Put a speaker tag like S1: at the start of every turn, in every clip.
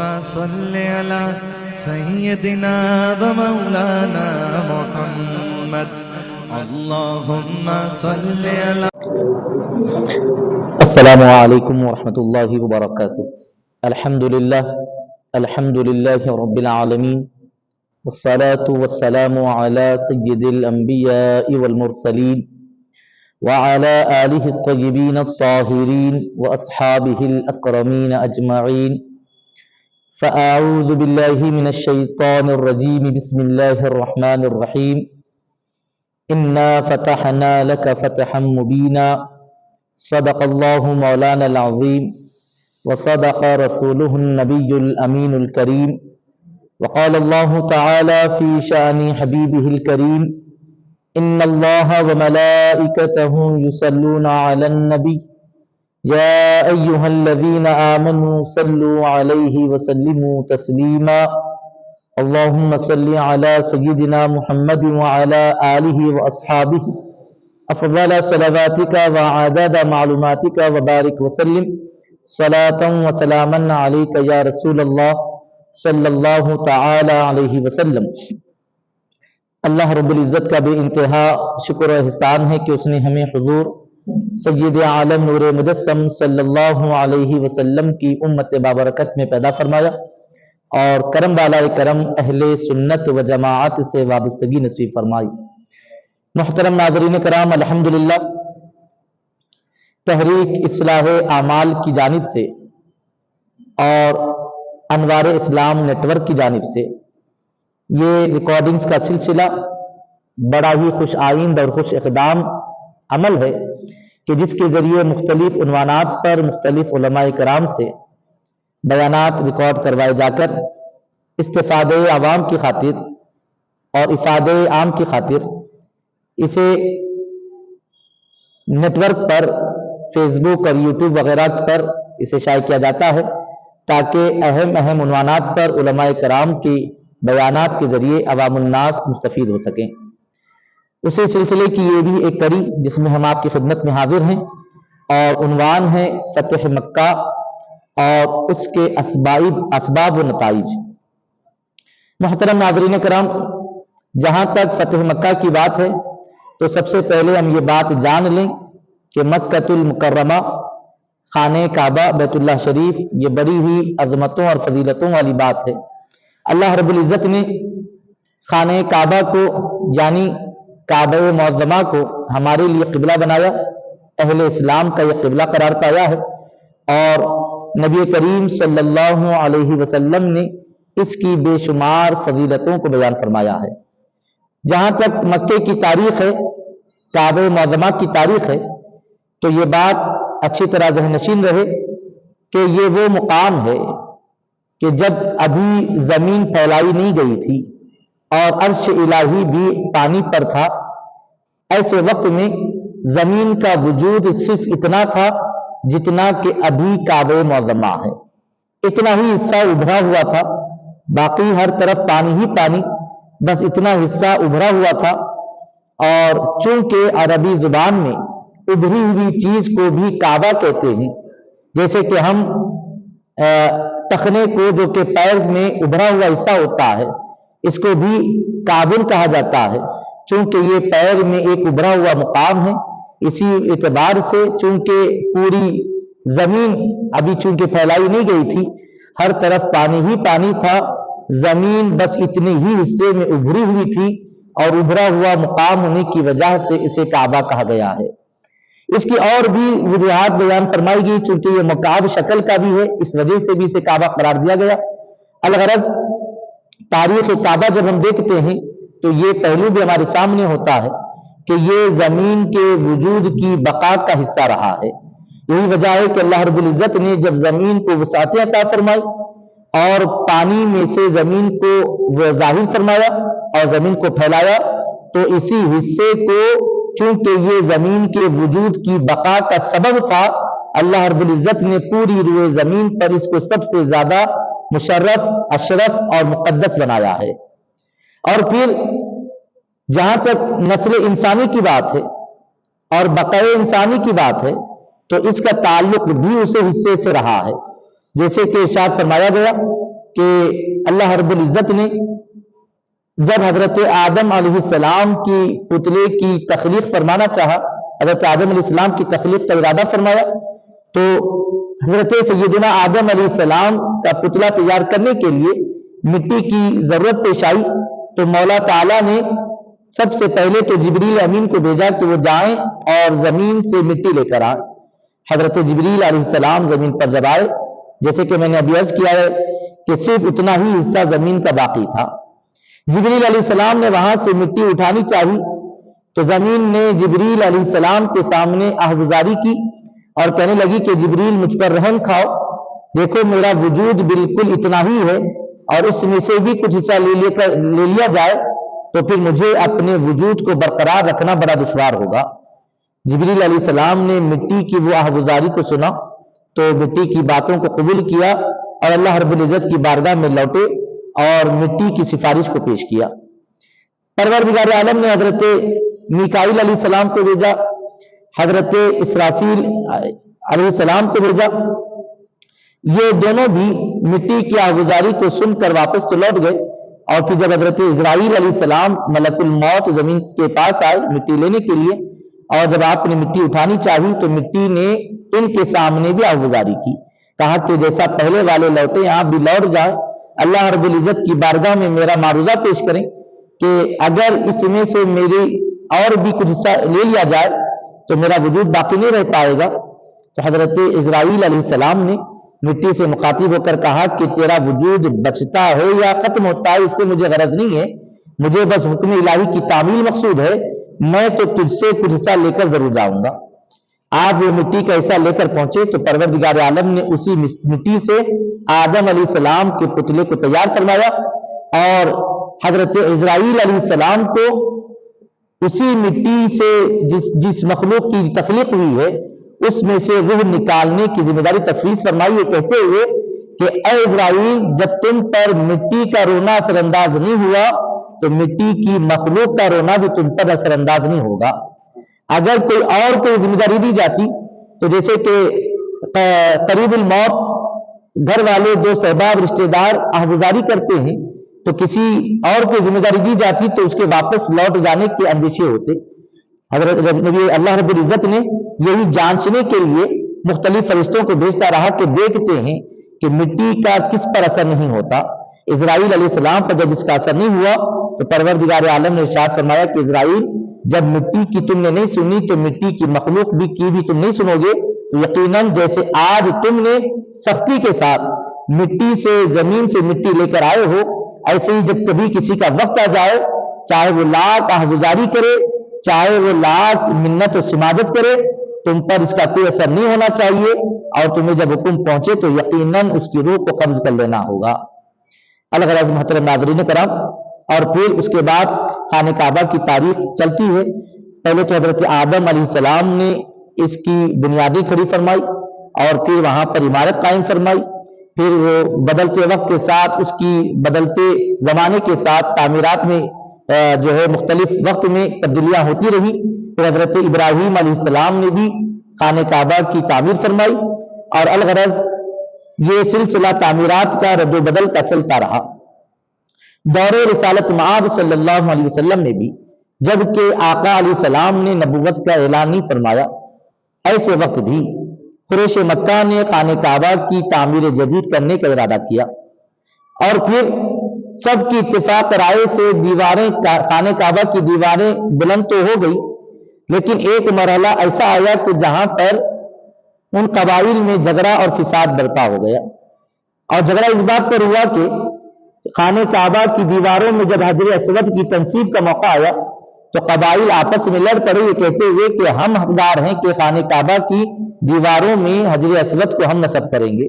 S1: صل على سيدنا ومولانا محمد اللهم صل على
S2: السلام علیکم ورحمۃ اللہ وبرکاتہ۔ الحمد للہ رب العالمین، والصلاة والسلام علی سید الانبیاء والمرسلین وعلى آلہ الطیبین الطاہرین واصحابہ الاکرمین اجمعین۔ فاعوذ باللہ من الشیطان الرجیم، بسم اللہ الرحمن الرحیم۔ انا فتحنا لک فتحا مبینا، صدق اللہ مولانا العظیم وصدق رسولہ النبی الامین الکریم، وقال اللہ تعالی فی شأن حبیبہ الکریم، ان اللہ وملائکتہ یصلون علی النبی یا ایہا الذین آمنوا صلوا علیہ وسلموا تسلیما، اللہم صل علی سیدنا محمد وعلی آلہ واصحابہ افضل صلواتک وعدد معلوماتک وبارک وسلم صلاۃ وسلاما علیک یا رسول اللہ صلی اللہ تعالی علیہ وسلم۔ اللہ رب العزت کا بے انتہا شکر و احسان ہے کہ اس نے ہمیں حضور سید عالم نور مجسم صلی اللہ علیہ وسلم کی امت بابرکت میں پیدا فرمایا اور کرم بالائے کرم اہل سنت و جماعت سے وابستگی نصیب فرمائی۔ محترم ناظرین کرام، الحمدللہ تحریک اصلاح اعمال کی جانب سے اور انوار اسلام نیٹ ورک کی جانب سے یہ ریکارڈنگز کا سلسلہ بڑا ہی خوش آئند اور خوش اقدام عمل ہے کہ جس کے ذریعے مختلف عنوانات پر مختلف علماء کرام سے بیانات ریکارڈ کروائے جا کر استفادہ عوام کی خاطر اور افادہ عام کی خاطر اسے نیٹ ورک پر فیس بک اور یوٹیوب وغیرہ پر اسے شائع کیا جاتا ہے تاکہ اہم عنوانات پر علماء کرام کی بیانات کے ذریعے عوام الناس مستفید ہو سکیں۔ اسی سلسلے کی یہ بھی ایک کڑی جس میں ہم آپ کی خدمت میں حاضر ہیں اور عنوان ہے فتح مکہ اور اس کے اسباب و نتائج۔ محترم ناظرین کرام، جہاں تک فتح مکہ کی بات ہے تو سب سے پہلے ہم یہ بات جان لیں کہ مکۃ المکرمہ، خانہ کعبہ بیت اللہ شریف، یہ بڑی ہی عظمتوں اور فضیلتوں والی بات ہے۔ اللہ رب العزت نے خانہ کعبہ کو یعنی کعبہ معظمہ کو ہمارے لیے قبلہ بنایا، اہل اسلام کا یہ قبلہ قرار پایا ہے اور نبی کریم صلی اللہ علیہ وسلم نے اس کی بے شمار فضیلتوں کو بیان فرمایا ہے۔ جہاں تک مکے کی تاریخ ہے، کعبہ معظمہ کی تاریخ ہے، تو یہ بات اچھی طرح ذہن نشین رہے کہ یہ وہ مقام ہے کہ جب ابھی زمین پھیلائی نہیں گئی تھی اور عرش الہی بھی پانی پر تھا، ایسے وقت میں زمین کا وجود صرف اتنا تھا جتنا کہ ابھی کعبہ معظمہ ہے، اتنا ہی حصہ ابھرا ہوا تھا، باقی ہر طرف پانی ہی پانی، بس اتنا حصہ ابھرا ہوا تھا۔ اور چونکہ عربی زبان میں ابھری ہوئی چیز کو بھی کعبہ کہتے ہیں، جیسے کہ ہم ٹخنے کو جو کہ پیر میں ابھرا ہوا حصہ ہوتا ہے اس کو بھی کعبہ کہا جاتا ہے، چونکہ یہ پیر میں ایک ابھرا ہوا مقام ہے۔ اسی اعتبار سے چونکہ پوری زمین ابھی چونکہ پھیلائی نہیں گئی تھی، ہر طرف پانی ہی پانی تھا، زمین بس اتنے ہی حصے میں ابھری ہوئی تھی اور ابھرا ہوا مقام ہونے کی وجہ سے اسے کعبہ کہا گیا ہے۔ اس کی اور بھی وجوہات بیان فرمائی گئی، چونکہ یہ مکعب شکل کا بھی ہے، اس وجہ سے بھی اسے کعبہ قرار دیا گیا۔ الغرض تاریخ کعبہ جب ہم دیکھتے ہیں تو یہ پہلو بھی ہمارے سامنے ہوتا ہے کہ یہ زمین کے وجود کی بقا کا حصہ رہا ہے۔ یہی وجہ ہے کہ اللہ رب العزت نے جب زمین کو وسعت عطا فرمائی اور پانی میں سے زمین کو ظاہر فرمایا اور زمین کو پھیلایا، تو اسی حصے کو چونکہ یہ زمین کے وجود کی بقا کا سبب تھا، اللہ رب العزت نے پوری روئے زمین پر اس کو سب سے زیادہ مشرف، اشرف اور مقدس بنایا ہے۔ اور پھر جہاں تک نسل انسانی کی بات ہے اور بقائے انسانی کی بات ہے تو اس کا تعلق بھی اسی حصے سے رہا ہے، جیسے کہ ارشاد فرمایا گیا کہ اللہ رب العزت نے جب حضرت آدم علیہ السلام کی پتلے کی تخلیق فرمانا چاہا، حضرت آدم علیہ السلام کی تخلیق کا ارادہ فرمایا، تو حضرت سیدنا آدم علیہ السلام کا پتلا تیار کرنے کے لیے مٹی کی ضرورت پیش آئی، تو مولا تعالیٰ نے سب سے پہلے تو جبریل امین کو بھیجا کہ وہ جائیں اور زمین سے مٹی لے کر آئیں۔ حضرت جبریل علیہ السلام زمین پر جب آئے، جیسے کہ میں نے ابھی عرض کیا ہے کہ صرف اتنا ہی حصہ زمین کا باقی تھا۔ جبریل علیہ السلام نے وہاں سے مٹی اٹھانی چاہی تو زمین نے جبریل علیہ السلام کے سامنے آہوزاری کی اور کہنے لگی کہ جبریل مجھ پر رحم کھاؤ، دیکھو میرا وجود بالکل اتنا ہی ہے اور اس میں سے بھی کچھ حصہ لے لیا جائے تو پھر مجھے اپنے وجود کو برقرار رکھنا بڑا دشوار ہوگا۔ جبریل علیہ السلام نے مٹی کی وہ آہوزاری کو سنا تو مٹی کی باتوں کو قبول کیا اور اللہ رب العزت کی بارگاہ میں لوٹے اور مٹی کی سفارش کو پیش کیا۔ پروردگار عالم نے حضرت میکائیل علیہ السلام کو بھیجا، حضرت اسرافیل علیہ السلام کو بھیجا، یہ دونوں بھی مٹی کی آہوزاری کو سن کر واپس تو لوٹ گئے، اور پھر جب حضرت اسرائیل علیہ السلام ملک الموت زمین کے پاس آئے مٹی لینے کے لیے، اور جب آپ نے مٹی اٹھانی چاہی تو مٹی نے ان کے سامنے بھی آہوزاری کی، کہا کہ جیسا پہلے والے لوٹے آپ بھی لوٹ جائیں، اللہ رب العزت کی بارگاہ میں میرا معروضہ پیش کریں کہ اگر اس میں سے میری اور بھی کچھ حصہ لے لیا جائے تو میرا وجود باقی نہیں رہ پائے گا۔ تو حضرت اسرائیل علیہ السلام نے مٹی سے مخاطب ہو کر کہا کہ تیرا وجود بچتا ہو یا ختم ہوتا ہے اس سے مجھے غرض نہیں ہے، مجھے بس حکم الہی کی تعمیل مقصود ہے، میں تو تجھ سے کچھ حصہ لے کر ضرور جاؤں گا۔ آپ وہ مٹی کا حصہ لے کر پہنچے تو پروردگار عالم نے اسی مٹی سے آدم علیہ السلام کے پتلے کو تیار فرمایا اور حضرت اسرائیل علیہ السلام کو اسی مٹی سے جس مخلوق کی تخلیق ہوئی ہے اس میں سے روح نکالنے کی ذمہ داری تفویض فرمائی ہے، کہتے ہوئے کہ اے اسرائیل جب تم پر مٹی کا رونا اثر انداز نہیں ہوا تو مٹی کی مخلوق کا رونا بھی تم پر اثر انداز نہیں ہوگا۔ اگر کوئی ذمہ داری دی جاتی تو جیسے کہ قریب الموت گھر والے دوست احباب رشتہ دار آہوزاری کرتے ہیں تو کسی اور کو ذمہ داری دی جاتی تو اس کے واپس لوٹ جانے کے اندیشے ہوتے۔ حضرت نبی اللہ رب العزت نے یہی جانچنے کے لیے مختلف فرشتوں کو بھیجتا رہا کہ دیکھتے ہیں کہ مٹی کا کس پر اثر نہیں ہوتا۔ اسرائیل علیہ السلام پر جب اس کا اثر نہیں ہوا تو پروردگار عالم نے ارشاد فرمایا کہ اسرائیل جب مٹی کی تم نے نہیں سنی تو مٹی کی مخلوق کی بھی تم نہیں سنو گے، یقیناً جیسے آج تم نے سختی کے ساتھ مٹی سے زمین سے مٹی لے کر آئے ہو، ایسے ہی جب کبھی کسی کا وقت آ جائے چاہے وہ لاکھ آہوزاری کرے چاہے وہ لاکھ منت و سماجت کرے تم پر اس کا کوئی اثر نہیں ہونا چاہیے، اور تمہیں جب حکم پہنچے تو یقیناً اس کی روح کو قبض کر لینا ہوگا۔ الغرض محترم ناظرین کرام، اور پھر اس کے بعد خانہ کعبہ کی تاریخ چلتی ہے۔ پہلے تو حضرت آدم علیہ السلام نے اس کی بنیادیں کھڑی فرمائی اور پھر وہاں پر عمارت قائم فرمائی، پھر وہ بدلتے وقت کے ساتھ اس کی بدلتے زمانے کے ساتھ تعمیرات میں جو ہے مختلف وقت میں تبدیلیاں ہوتی رہی۔ پھر حضرت ابراہیم علیہ السلام نے بھی خانہ کعبہ کی تعمیر فرمائی، اور الغرض یہ سلسلہ تعمیرات کا رد و بدل کا چلتا رہا۔ دور رسالت مآب صلی اللہ علیہ وسلم میں بھی جبکہ آقا علیہ السلام نے نبوت کا اعلان نہیں فرمایا، ایسے وقت بھی قریش مکہ نے خانہ کعبہ کی تعمیر جدید کرنے کا ارادہ کیا، اور پھر سب کی اتفاق رائے سے دیواریں خانہ کعبہ کی دیواریں بلند تو ہو گئی، لیکن ایک مرحلہ ایسا آیا کہ جہاں پر ان قبائل میں جھگڑا اور فساد برپا ہو گیا، اور جھگڑا اس بات پر ہوا کہ خانہ کعبہ کی دیواروں میں جب حجر اسود کی تنصیب کا موقع آیا تو قبائل آپس میں لڑ پڑے یہ کہتے ہوئے کہ ہم حقدار ہیں کہ خانہ کعبہ کی دیواروں میں حجر اسود کو ہم نصب کریں گے۔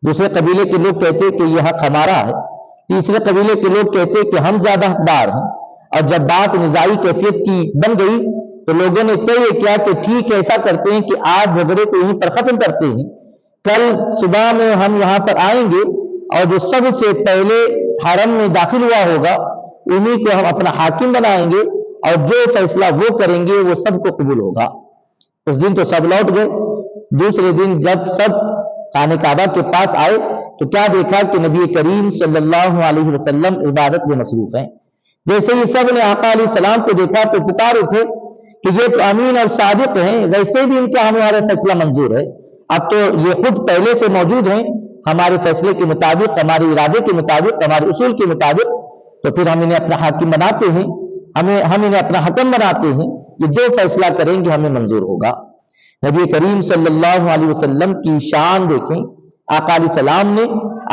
S2: دوسرے قبیلے کے لوگ کہتے کہ یہ حق ہمارا ہے، تیسرے قبیلے کے لوگ کہتے کہ ہم زیادہ حقدار ہیں، اور جب بات نزاعی کیفیت کی بن گئی تو لوگوں نے طے کیا کہ ٹھیک ایسا کرتے ہیں کہ آج جھگڑے کو یہیں پر ختم کرتے ہیں، کل صبح میں ہم یہاں پر آئیں گے اور جو سب سے پہلے حرم میں داخل ہوا ہوگا انہی کو ہم اپنا حاکم بنائیں گے، اور جو فیصلہ وہ کریں گے وہ سب کو قبول ہوگا۔ اس دن تو سب لوٹ گئے۔ دوسرے دن جب سب خانہ کعبہ کے پاس آئے تو کیا دیکھا کہ نبی کریم صلی اللہ علیہ وسلم عبادت میں مصروف ہیں. جیسے ہی سب نے آقا علیہ السلام کو دیکھا تو پکار اٹھے کہ یہ تو امین اور صادق ہیں، ویسے بھی ان کا ہمارا فیصلہ منظور ہے. اب تو یہ خود پہلے سے موجود ہیں، ہمارے فیصلے کے مطابق، ہمارے ارادے کے مطابق، ہمارے اصول کے مطابق، تو پھر ہم انہیں اپنا حاکم بناتے ہیں، ہم انہیں اپنا حکم بناتے ہیں. یہ جو فیصلہ کریں گے ہمیں منظور ہوگا. نبی کریم صلی اللہ علیہ وسلم کی شان دیکھیں. آقا علیہ السلام نے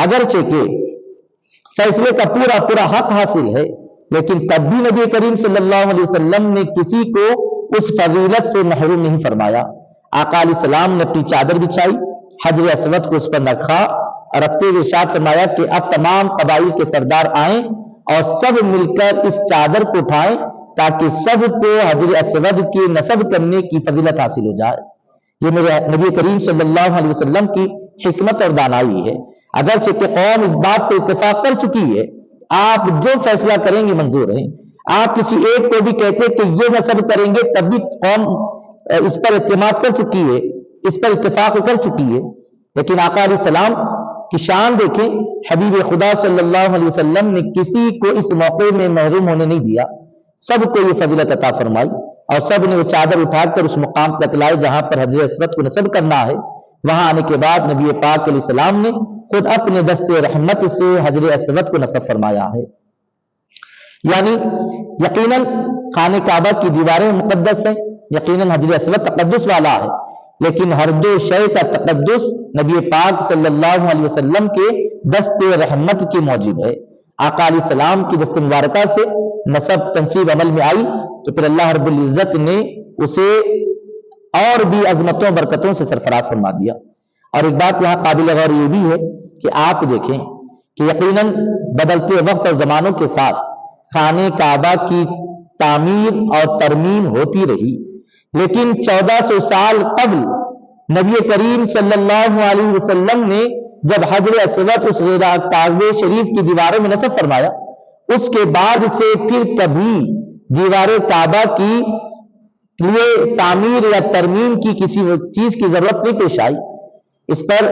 S2: اگرچہ کہ فیصلے کا پورا پورا حق حاصل ہے، لیکن تب بھی نبی کریم صلی اللہ علیہ وسلم نے کسی کو اس فضیلت سے محروم نہیں فرمایا. آقا علیہ السلام نے اپنی چادر بچھائی، حجر اسود کو اس پر رکھا اور رکھتے ہوئے ارشاد فرمایا کہ اب تمام قبائل کے سردار آئیں اور سب مل کر اس چادر کو اٹھائیں تاکہ سب کو حجر اسود کی نصب کرنے کی فضیلت حاصل ہو جائے. یہ میرے نبی کریم صلی اللہ علیہ وسلم کی حکمت اور دانائی ہے. اگرچہ کہ قوم اس بات پہ اتفاق کر چکی ہے، آپ جو فیصلہ کریں گے منظور ہیں. آپ کسی ایک کو بھی کہتے کہ یہ نصب کریں گے تب بھی قوم اس پر اعتماد کر چکی ہے، اس پر اتفاق کر چکی ہے. لیکن آقا علیہ السلام کی شان دیکھیں. حبیب خدا صلی اللہ علیہ وسلم نے کسی کو اس موقع میں محروم ہونے نہیں دیا، سب کو یہ فضیلت عطا فرمائی اور سب نے وہ چادر اٹھا کر اس مقام تک لائے جہاں پر حجر اسود کو نصب کرنا ہے. وہاں آنے کے بعد نبی پاک علیہ السلام نے خود اپنے دست رحمت سے حجر اسود کو نصب فرمایا ہے. یعنی یقیناً خانہ کعبہ کی دیواریں مقدس ہیں، یقیناً حجر اسود تقدس والا ہے، لیکن ہر دو شے کا تقدس نبی پاک صلی اللہ علیہ وسلم کے دست رحمت کی موجب ہے. آقا علیہ السلام کی دست مبارکہ سے نصب تنصیب عمل میں آئی تو پھر اللہ رب العزت نے اسے اور بھی عظمتوں برکتوں سے سرفراز فرما دیا. اور ایک بات یہاں قابل غور یہ بھی ہے کہ آپ دیکھیں کہ یقیناً بدلتے وقت اور زمانوں کے ساتھ خانہ کعبہ کی تعمیر اور ترمیم ہوتی رہی، لیکن 1400 سال قبل نبی کریم صلی اللہ علیہ وسلم نے جب حجر اسود اس کعبہ شریف کی دیواروں میں نصب فرمایا، اس کے بعد سے پھر کبھی دیوار کعبہ کی لیے تعمیر یا ترمیم کی کسی چیز کی ضرورت نہیں پیش آئی. اس پر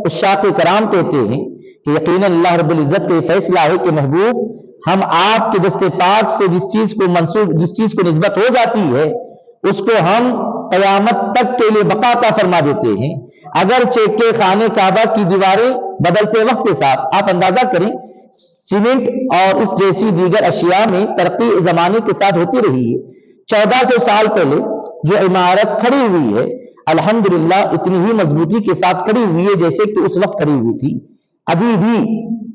S2: عشاق کرام کہتے ہیں کہ یقیناً اللہ رب العزت کا یہ فیصلہ ہے کہ محبوب ہم آپ کے دست پاک سے جس چیز کو نسبت ہو جاتی ہے اس کو ہم قیامت تک کے لیے بقا عطا فرما دیتے ہیں. اگرچہ کہ خانہ کعبہ کی دیواریں بدلتے وقت کے ساتھ آپ اندازہ کریں سیمنٹ اور اس جیسی دیگر اشیاء میں ترقی زمانے کے ساتھ ہوتی رہی ہے. 1400 سال پہلے جو عمارت کھڑی ہوئی ہے الحمدللہ اتنی ہی مضبوطی کے ساتھ کھڑی ہوئی ہے جیسے کہ اس وقت کھڑی ہوئی تھی. ابھی بھی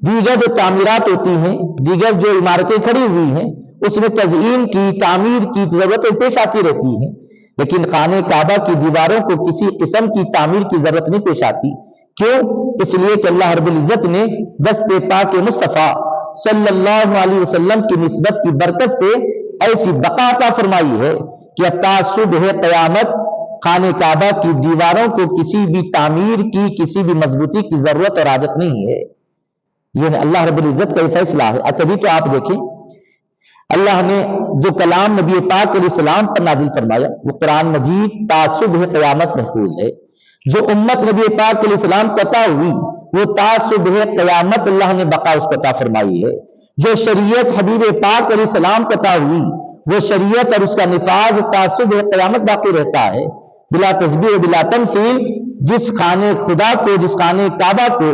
S2: دیگر جو تعمیرات ہوتی ہیں، دیگر جو عمارتیں کھڑی ہوئی ہیں، اس میں تزئین کی تعمیر کی ضرورتیں پیش آتی رہتی ہیں، لیکن خانہ کعبہ کی دیواروں کو کسی قسم کی تعمیر کی ضرورت نہیں پیش آتی. کیوں؟ اس لیے کہ اللہ رب العزت نے دست پاک مصطفیٰ صلی اللہ علیہ وسلم کی نسبت کی برکت سے ایسی بقا عطا فرمائی ہے کہ تا صبح قیامت خانہ کعبہ کی دیواروں کو کسی بھی تعمیر کی، کسی بھی مضبوطی کی ضرورت اور حاجت نہیں ہے. یہ اللہ رب العزت کا یہ فیصلہ ہے. تبھی تو آپ دیکھیں اللہ نے جو کلام نبی پاک علیہ السلام پر نازل فرمایا وہ قرآن مجید تا صبح قیامت محفوظ ہے. جو امت نبی پاک علیہ السلام کو عطا ہوئی وہ تا صبح قیامت اللہ نے بقا اس کو عطا فرمائی ہے. جو شریعت حبیب پاک علیہ السلام کو عطا ہوئی وہ شریعت اور اس کا نفاذ تا صبح قیامت باقی رہتا ہے بلا تسبیح بلا تمثیل. جس خانہ خدا کو، جس خانہ کعبہ کو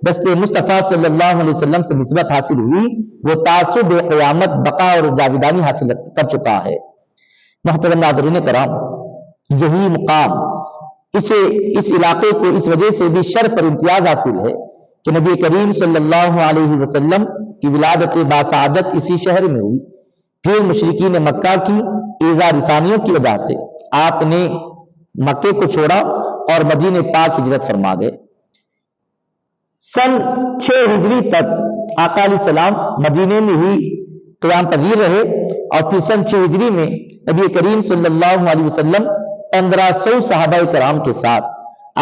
S2: دست مصطفیٰ صلی اللہ علیہ وسلم سے نسبت حاصل ہوئی وہ تعصب قیامت بقا اور جاویدانی حاصل کر چکا ہے. محترم ناظرین کرام، یہی مقام اس علاقے کو اس وجہ سے بھی شرف اور امتیاز حاصل ہے کہ نبی کریم صلی اللہ علیہ وسلم کی ولادت باسعادت اسی شہر میں ہوئی. پھر مشرکین مکہ کی ایذا رسانیوں کی وجہ سے آپ نے مکے کو چھوڑا اور مدینہ پاک ہجرت فرما گئے. سن 6 ہجری تک آقا علیہ السلام مدینے میں ہی قیام پذیر رہے اور پھر سن 6 ہجری میں نبی کریم صلی اللہ علیہ وسلم 1500 صحابہ کرام کے ساتھ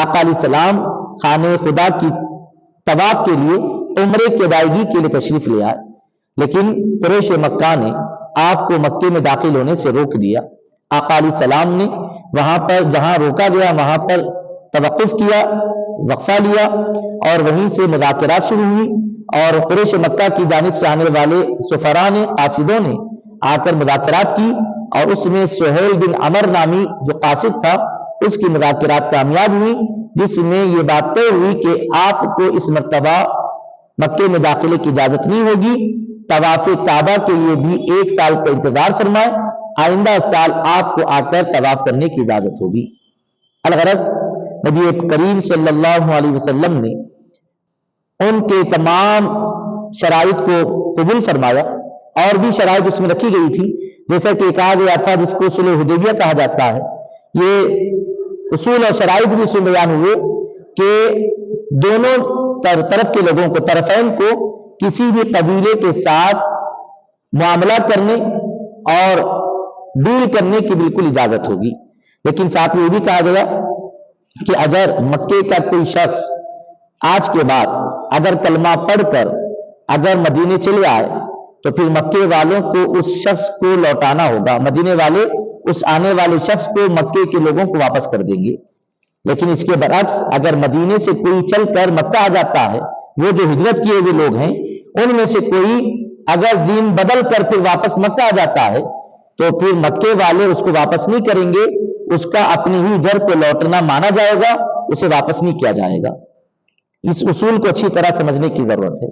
S2: آقا علیہ السلام خانہ خدا کی طواف کے لیے عمرے کی ادائیگی کے لیے تشریف لے آئے، لیکن قریش مکہ نے آپ کو مکے میں داخل ہونے سے روک دیا. آقا علیہ السلام نے وہاں پر جہاں روکا گیا وہاں پر توقف کیا, وقفہ لیا, اور وہیں سے مذاکرات شروع ہوئی, اور قریش مکہ کی جانب سے آنے والے سفراء نے, قاصدوں نے آ کر مذاکرات کی, اور اس میں سہیل بن عمر نامی جو قاصد تھا اس کی مذاکرات کامیاب ہوئی, جس میں یہ بات طے ہوئی کہ آپ کو اس مرتبہ مکے میں داخلے کی اجازت نہیں ہوگی, طواف کعبہ کے لیے بھی 1 سال کا انتظار فرمائے, آئندہ سال آپ کو آ کر طواف کرنے کی اجازت ہوگی. الغرض نبی کریم صلی اللہ علیہ وسلم نے ان کے تمام شرائط کو قبول فرمایا, اور بھی شرائط اس میں رکھی گئی تھی, جیسا کہ کہا گیا تھا جس کو صلح حدیبیہ کہا جاتا ہے. یہ اصول اور شرائط بھی اس میں بیان ہوئے کہ دونوں طرف کے لوگوں کو, طرفین کو, کسی بھی قبیلے کے ساتھ معاملہ کرنے اور ڈیل کرنے کی بالکل اجازت ہوگی. لیکن ساتھ یہ بھی کہا گیا کہ اگر مکے کا کوئی شخص آج کے بعد اگر کلمہ پڑھ کر اگر مدینے چلے آئے تو پھر مکے والوں کو اس شخص کو لوٹانا ہوگا, مدینے والے اس آنے والے شخص کو مکے کے لوگوں کو واپس کر دیں گے. لیکن اس کے برعکس اگر مدینے سے کوئی چل کر مکہ آ جاتا ہے, وہ جو ہجرت کیے ہوئے لوگ ہیں ان میں سے کوئی اگر دین بدل کر پھر واپس مکہ آ جاتا ہے تو پھر مکے والے اس کو واپس نہیں کریں گے, اس کا اپنے ہی گھر کو لوٹنا مانا جائے گا, اسے واپس نہیں کیا جائے گا. اس اصول کو اچھی طرح سمجھنے کی ضرورت ہے.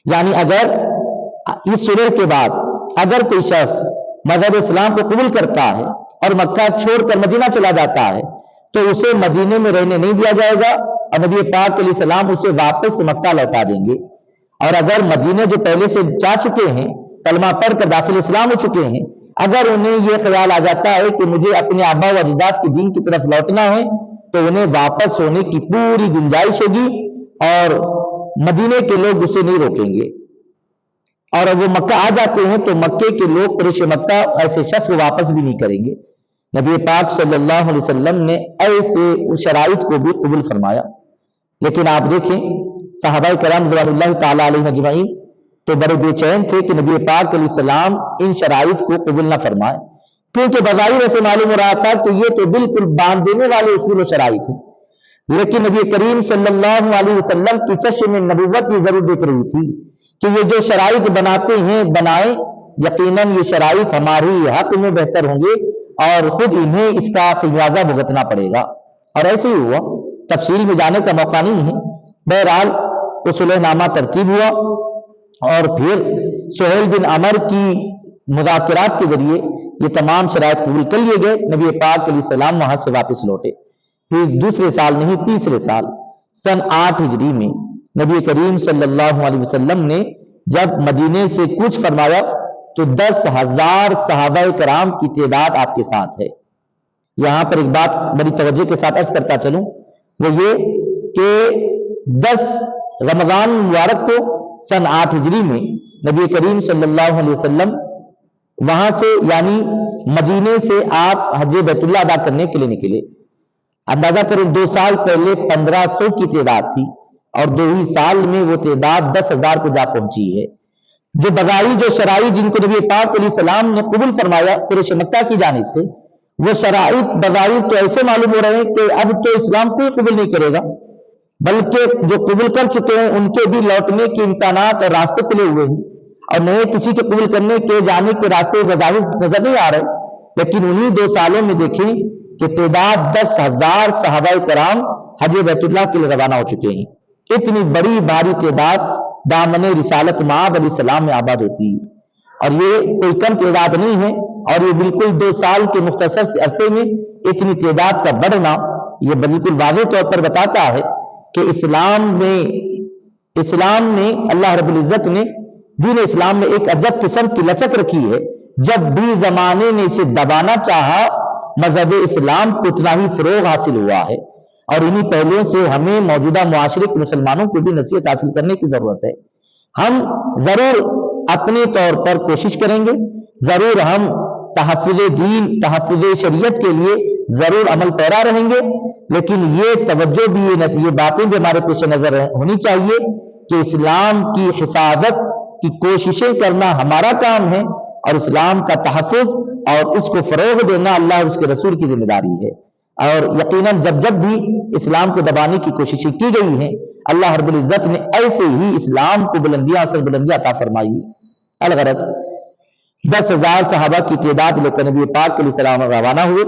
S2: یعنی اگر اس صلح کے بعد اگر کوئی شخص مذہب اسلام کو قبول کرتا ہے اور مکہ چھوڑ کر مدینہ چلا جاتا ہے تو اسے مدینے میں رہنے نہیں دیا جائے گا, اور نبی پاک علیہ السلام اسے واپس مکہ لوٹا دیں گے. اور اگر مدینے جو پہلے سے جا چکے ہیں, کلمہ پڑھ کر داخل اسلام ہو چکے ہیں, اگر انہیں یہ خیال آ جاتا ہے کہ مجھے اپنے آبا و اجداد کے دین کی طرف لوٹنا ہے تو انہیں واپس ہونے کی پوری گنجائش ہوگی, اور مدینے کے لوگ اسے نہیں روکیں گے. اور اگر وہ مکہ آ جاتے ہیں تو مکے کے لوگ قریش مکہ ایسے شخص کو واپس بھی نہیں کریں گے. نبی پاک صلی اللہ علیہ وسلم نے ایسے شرائط کو بھی قبول فرمایا. لیکن آپ دیکھیں صحابہ کرام رضوان اللہ تعالی علیہ اجمعین تو بڑے بے چین تھے کہ نبی پاک علیہ السلام ان شرائط کو قبول نہ فرمائے, کیونکہ بظاہر ایسے معلوم ہو رہا تھا کہ یہ تو بالکل باندھ دینے والے اصول و شرائط ہیں. لیکن نبی کریم صلی اللہ علیہ وسلم کی چشم نبوت یہ ضرور دیکھ رہی تھی کہ یہ جو شرائط بناتے ہیں بنائیں, یقیناً یہ شرائط ہماری حق میں بہتر ہوں گے اور خود انہیں اس کا خمیازہ بھگتنا پڑے گا. اور ایسے ہی ہوا, تفصیل میں جانے کا موقع نہیں ہے. بہرحال وہ صلح نامہ ترتیب ہوا اور پھر سہیل بن عمر کی مذاکرات کے ذریعے یہ تمام شرائط قبول کر لیے گئے. نبی پاک علیہ السلام وہاں سے واپس لوٹے. پھر دوسرے سال نہیں, تیسرے سال سن 8 ہجری میں نبی کریم صلی اللہ علیہ وسلم نے جب مدینے سے کوچ فرمایا تو 10,000 صحابہ کرام کی تعداد آپ کے ساتھ ہے. یہاں پر ایک بات بڑی توجہ کے ساتھ عرض کرتا چلوں, وہ یہ کہ 10 رمضان مبارک کو سن 8 ہجری میں نبی کریم صلی اللہ علیہ وسلم وہاں سے یعنی مدینے سے آپ حج بیت اللہ ادا کرنے کے لیے نکلے. اندازہ کریں 2 سال پہلے 1500 کی تعداد تھی اور 2 ہی سال میں وہ تعداد 10,000 کو جا پہنچی ہے. جو بغائی جو شرائط جن کو نبی پاک علیہ السلام نے قبول فرمایا قریش مکہ کی جانب سے, وہ شرائط بغائی تو ایسے معلوم ہو رہے ہیں کہ اب تو اسلام کوئی قبول نہیں کرے گا, بلکہ جو قبول کر چکے ہیں ان کے بھی لوٹنے کے امکانات اور راستے کھلے ہوئے ہیں, اور نئے کسی کے قبول کرنے کے جانے کے راستے بظاہر نظر نہیں آ رہے. لیکن انہی 2 سالوں میں دیکھیں کہ تعداد 10,000 صحابہ کرام حج بیت اللہ کے لیے روانہ ہو چکے ہیں. اتنی بڑی بھاری تعداد دامن رسالت مآب علیہ السلام میں آباد ہوتی ہے, اور یہ کوئی کم تعداد نہیں ہے. اور یہ بالکل 2 سال کے مختصر سے عرصے میں اتنی تعداد کا بڑھنا یہ بالکل واضح طور پر بتاتا ہے کہ اسلام میں اللہ رب العزت نے دین اسلام میں ایک عجب قسم کی لچک رکھی ہے. جب بھی زمانے نے اسے دبانا چاہا مذہب اسلام کو اتنا ہی فروغ حاصل ہوا ہے. اور انہی پہلوؤں سے ہمیں موجودہ معاشرے کے مسلمانوں کو بھی نصیحت حاصل کرنے کی ضرورت ہے. ہم ضرور اپنے طور پر کوشش کریں گے, ضرور ہم تحفظ دین تحفظ شریعت کے لیے ضرور عمل پیرا رہیں گے, لیکن یہ توجہ بھی یہ باتیں بھی ہمارے پیش نظر ہونی چاہیے کہ اسلام کی حفاظت کی کوششیں کرنا ہمارا کام ہے, اور اسلام کا تحفظ اور اس کو فروغ دینا اللہ اور اس کے رسول کی ذمہ داری ہے. اور یقیناً جب جب بھی اسلام کو دبانے کی کوششیں کی گئی ہیں اللہ رب العزت نے ایسے ہی اسلام کو بلندیاں سے بلندیاں عطا فرمائی۔ الغرض 10,000 صحابہ کی تعداد لے کر نبی پاک علیہ السلام روانہ ہوئے،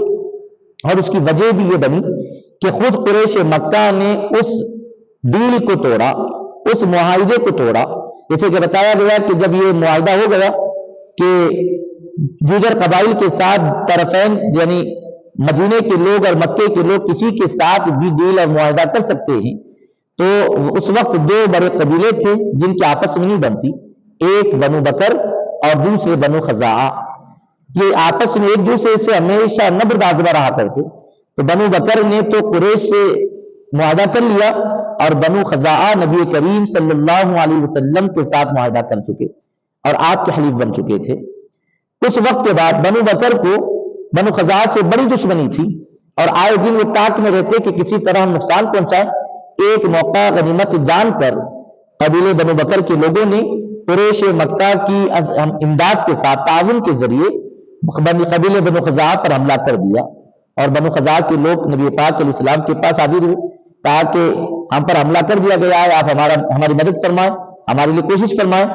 S2: اور اس کی وجہ بھی یہ بنی کہ خود قریش مکہ نے اس ڈیل کو توڑا، اس معاہدے کو توڑا، جیسے کہ بتایا گیا کہ جب یہ معاہدہ ہو گیا کہ دیگر قبائل کے ساتھ طرفین یعنی مدینے کے لوگ اور مکے کے لوگ کسی کے ساتھ بھی ڈیل اور معاہدہ کر سکتے ہیں، تو اس وقت دو بڑے قبیلے تھے جن کے آپس میں نہیں بنتی، ایک بنو بکر اور دوسرے بنو خزاعہ۔ یہ آپس میں ایک دوسرے سے ہمیشہ نبرد آزما رہا کرتے، تو بنو بکر نے تو قریش سے معاہدہ کر لیا، اور بنو خزاعہ نبی کریم صلی اللہ علیہ وسلم کے ساتھ معاہدہ کر چکے اور آپ کے حلیف بن چکے تھے۔ کچھ وقت کے بعد بنو بکر کو بنو خزاعہ سے بڑی دشمنی تھی، اور آئے دن وہ تاک میں رہتے کہ کسی طرح ہم نقصان پہنچائیں۔ ایک موقع غنیمت جان کر قبیلے بنو بکر کے لوگوں نے قریش مکہ کی امداد کے ساتھ تعاون کے ذریعے قبیلے بنو خزاعہ پر حملہ کر دیا، اور بنو خزاعہ کے لوگ نبی پاک علیہ السلام کے پاس حاضر ہوئے، کہا کہ ہم پر حملہ کر دیا گیا ہے، آپ ہماری مدد فرمائیں، ہمارے لیے کوشش فرمائیں۔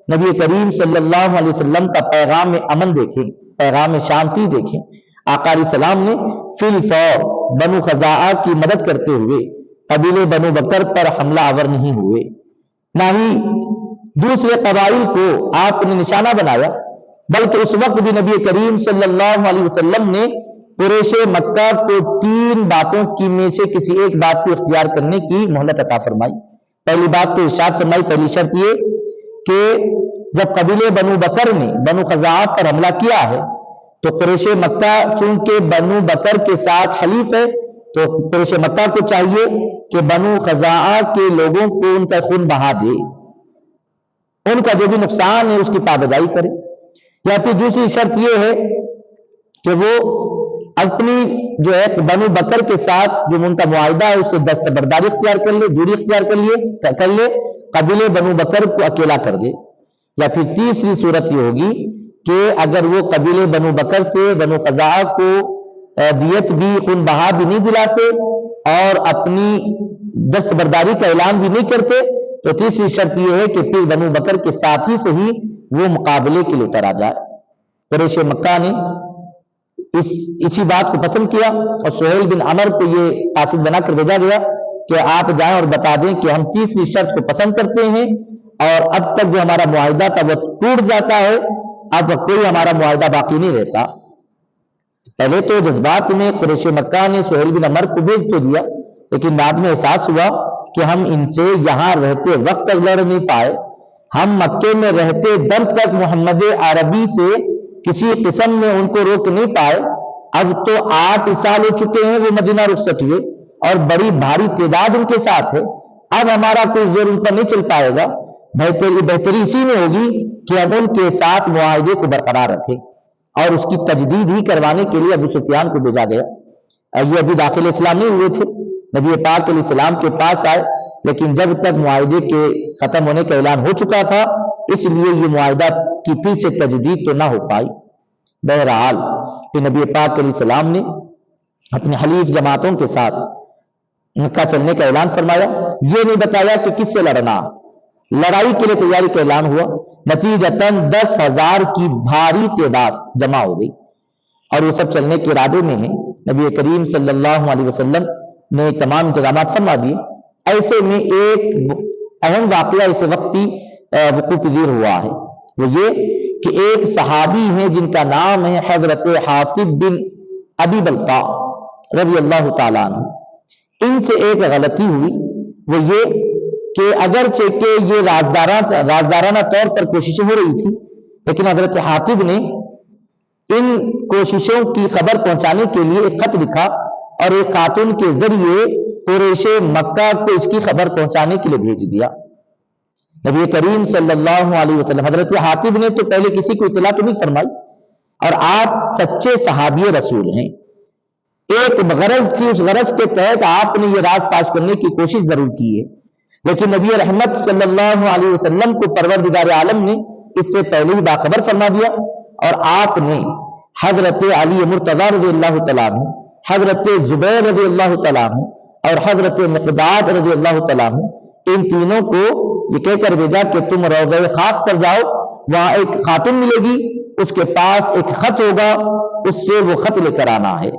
S2: نبی کریم صلی اللہ علیہ وسلم کا پیغام امن دیکھیں، پیغام شانتی دیکھیں۔ آقا علیہ السلام نے فی الفور بنو خزاعہ کی مدد کرتے ہوئے قبیلے بنو بکر پر حملہ آور نہیں ہوئے، نہ ہی دوسرے قبائل کو آپ نے نشانہ بنایا، بلکہ اس وقت بھی نبی کریم صلی اللہ علیہ وسلم نے قریش مکہ کو 3 باتوں کی میں سے کسی ایک بات کو اختیار کرنے کی مہلت عطا فرمائی۔ پہلی بات تو ارشاد فرمائی، پہلی شرط یہ کہ جب قبیلے بنو بکر نے بنو خزاعہ پر حملہ کیا ہے تو قریش مکہ چونکہ بنو بکر کے ساتھ حلیف ہے، تو قریش مکہ کو چاہیے کہ بنو خزاعہ کے لوگوں کو ان کا خون بہا دے، ان کا جو بھی نقصان ہے اس کی پابندائی کرے۔ یا پھر دوسری شرط یہ ہے کہ وہ اپنی جو ہے بنو بکر کے ساتھ جو ان کا معاہدہ ہے اس سے دستبرداری اختیار کر لے، دوری اختیار کر لے، قبیلے بنو بکر کو اکیلا کر دے۔ یا پھر تیسری صورت یہ ہوگی کہ اگر وہ قبیلے بنو بکر سے بنو خزاعہ کو دیت بھی خون بہا بھی نہیں دلاتے اور اپنی دستبرداری کا اعلان بھی نہیں کرتے، تو تیسری شرط یہ ہے کہ پھر بنو بکر کے ساتھی سے ہی وہ مقابلے کے لیے اتر آ جائے۔ قریش مکہ نے اسی بات کو پسند کیا، اور سہیل بن عمر کو یہ قاصد بنا کر بھیجا گیا کہ آپ جائیں اور بتا دیں کہ ہم تیسری شرط کو پسند کرتے ہیں، اور اب تک جو ہمارا معاہدہ تھا وہ ٹوٹ جاتا ہے، اب کوئی ہمارا معاہدہ باقی نہیں رہتا۔ پہلے تو جذبات میں قریش مکہ نے سہیل بن عمر کو بھیج تو دیا، لیکن بعد میں احساس ہوا کہ ہم ان سے یہاں رہتے وقت تک لڑ نہیں پائے، ہم مکے میں رہتے دم تک محمد عربی سے کسی قسم میں ان کو روک نہیں پائے، اب تو 8 سال ہو چکے ہیں وہ مدینہ رخصت ہوئے اور بڑی بھاری تعداد ان کے ساتھ ہے، اب ہمارا کوئی زور ان پر نہیں چل پائے گا، بہتری اسی میں ہوگی کہ اب ان کے ساتھ معاہدے کو برقرار رکھے، اور اس کی تجدید ہی کروانے کے لیے ابو سفیان کو بھیجا گیا۔ یہ ابھی داخل اسلام نہیں ہوئے تھے، نبی پاک علیہ السلام کے پاس آئے، لیکن جب تک معاہدے کے ختم ہونے کا اعلان ہو چکا تھا اس لیے یہ معاہدہ کی پھر سے تجدید تو نہ ہو پائی۔ بہرحال کہ نبی پاک علیہ السلام نے اپنے حلیف جماعتوں کے ساتھ مکہ چلنے کا اعلان فرمایا، یہ نہیں بتایا کہ کس سے لڑنا، لڑائی کے لیے تیاری کا اعلان ہوا، نتیجتاً 10,000 کی بھاری تعداد جمع ہو گئی، اور یہ سب چلنے کے ارادے میں ہیں۔ نبی کریم صلی اللہ علیہ وسلم نے تمام انتظامات فرما دیے۔ ایسے میں ایک اہم واقعہ اس وقت ہی وقوع پذیر ہوا ہے، وہ یہ کہ ایک صحابی ہیں جن کا نام ہے حضرت حاطب بن ابی بلتع رضی اللہ تعالیٰ عنہ، ان سے ایک غلطی ہوئی، وہ یہ کہ اگرچہ کہ یہ رازدارانہ طور پر کوششیں ہو رہی تھی، لیکن حضرت حاطب نے ان کوششوں کی خبر پہنچانے کے لیے ایک خط لکھا اور ایک خاتون کے ذریعے قریش مکہ کو اس کی خبر پہنچانے کے لیے بھیج دیا۔ نبی کریم صلی اللہ علیہ وسلم حضرت حاطب نے تو پہلے کسی کو اطلاع تو نہیں فرمائی، اور آپ سچے صحابی رسول ہیں، ایک غرض تھی، اس غرض کے تحت آپ نے یہ راز فاش کرنے کی کوشش ضرور کی ہے، لیکن نبی رحمت صلی اللہ علیہ وسلم کو پروردگار عالم نے اس سے پہلے ہی باخبر فرما دیا، اور آپ نے حضرت علی مرتضی رضی اللہ تعالیٰ عنہ، حضرت زبیر رضی اللہ تعالیٰ عنہ اور حضرت مقداد رضی اللہ تعالیٰ عنہ، ان تینوں کو یہ کہہ کر بھیجا کہ تم روضہ خاک پر جاؤ، وہاں ایک خاتون ملے گی، اس کے پاس ایک خط ہوگا، اس سے وہ خط لے کر آنا ہے۔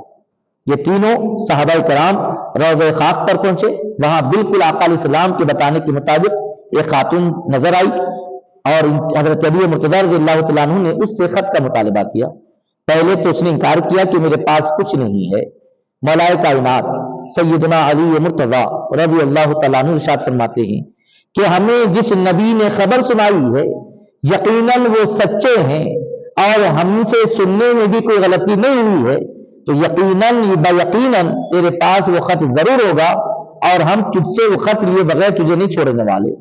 S2: یہ تینوں صحابہ کرام روضہ خاک پر پہنچے، وہاں بالکل آقا علیہ السلام کے بتانے کے مطابق ایک خاتون نظر آئی، اور حضرت ابی مرتضیٰ رضی اللہ تعالیٰ عنہ نے اس سے خط کا مطالبہ کیا۔ پہلے تو اس نے انکار کیا کہ میرے پاس کچھ نہیں ہے۔ مولا کائنات سیدنا علی مرتضیٰ رضی اللہ تعالیٰ عنہ ارشاد فرماتے ہیں کہ ہمیں جس نبی نے خبر سنائی ہے یقیناً وہ سچے ہیں، اور ہم سے سننے میں بھی کوئی غلطی نہیں ہوئی ہے، تو یقیناً یقیناً تیرے پاس وہ خط ضرور ہوگا، اور ہم تجھ سے وہ خط لیے بغیر تجھے نہیں چھوڑنے والے۔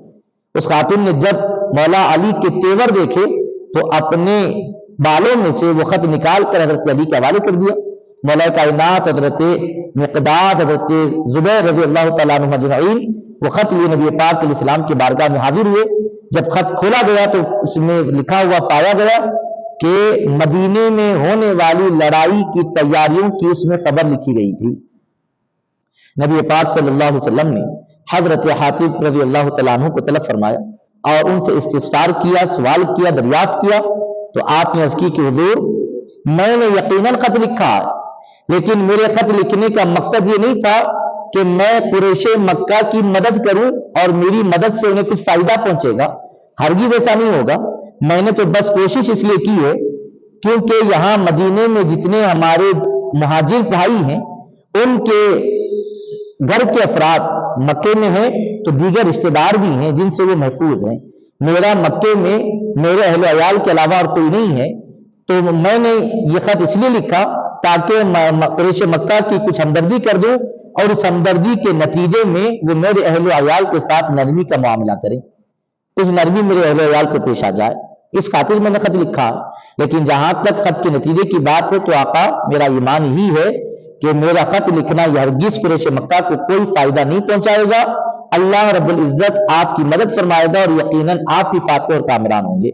S2: اس خاتون نے جب مولا علی کے تیور دیکھے تو اپنے بالوں میں سے وہ خط نکال کر حضرت علی کے حوالے کر دیا۔ مولا کائنات حضرت مقداد حضرت زبیر رضی اللہ تعالیٰ عنہ اجمعین وہ خط لیے نبی پاک علیہ السلام کی بارگاہ میں حاضر ہوئے۔ جب خط کھولا گیا تو اس میں لکھا ہوا پایا گیا کہ مدینے میں ہونے والی لڑائی کی تیاریوں کی اس میں خبر لکھی گئی تھی۔ نبی پاک صلی اللہ علیہ وسلم نے حضرت حاتب رضی اللہ تعالیٰ عنہ کو طلب فرمایا اور ان سے استفسار کیا، سوال کیا، دریافت کیا، تو آپ نے عرض کی کہ حضور میں نے یقیناً خط لکھا ہے، لیکن میرے خط لکھنے کا مقصد یہ نہیں تھا کہ میں قریش مکہ کی مدد کروں اور میری مدد سے انہیں کچھ فائدہ پہنچے گا، ہرگز ایسا نہیں ہوگا۔ میں نے تو بس کوشش اس لیے کی ہے کیونکہ یہاں مدینے میں جتنے ہمارے مہاجر بھائی ہیں ان کے گھر کے افراد مکے میں ہیں، تو دیگر رشتہ دار بھی ہیں جن سے وہ محفوظ ہیں۔ میرا مکے میں میرے اہل عیال کے علاوہ اور کوئی نہیں ہے، تو میں نے یہ خط اس لیے لکھا تاکہ قریش مکہ کی کچھ ہمدردی کر دوں، اور اس ہمدردی کے نتیجے میں وہ میرے اہل عیال کے ساتھ نرمی کا معاملہ کریں، کچھ نرمی میرے اہل عیال کو پیش آ جائے، اس خاطر میں نے خط لکھا۔ لیکن جہاں تک خط کے نتیجے کی بات ہے تو آقا میرا ایمان ہی ہے کہ میرا خط لکھنا یہ ہرگز قریش مکہ کو کوئی فائدہ نہیں پہنچائے گا۔ اللہ رب العزت آپ کی مدد فرمائے گا اور یقیناً آپ ہی فاتح اور کامران ہوں گے۔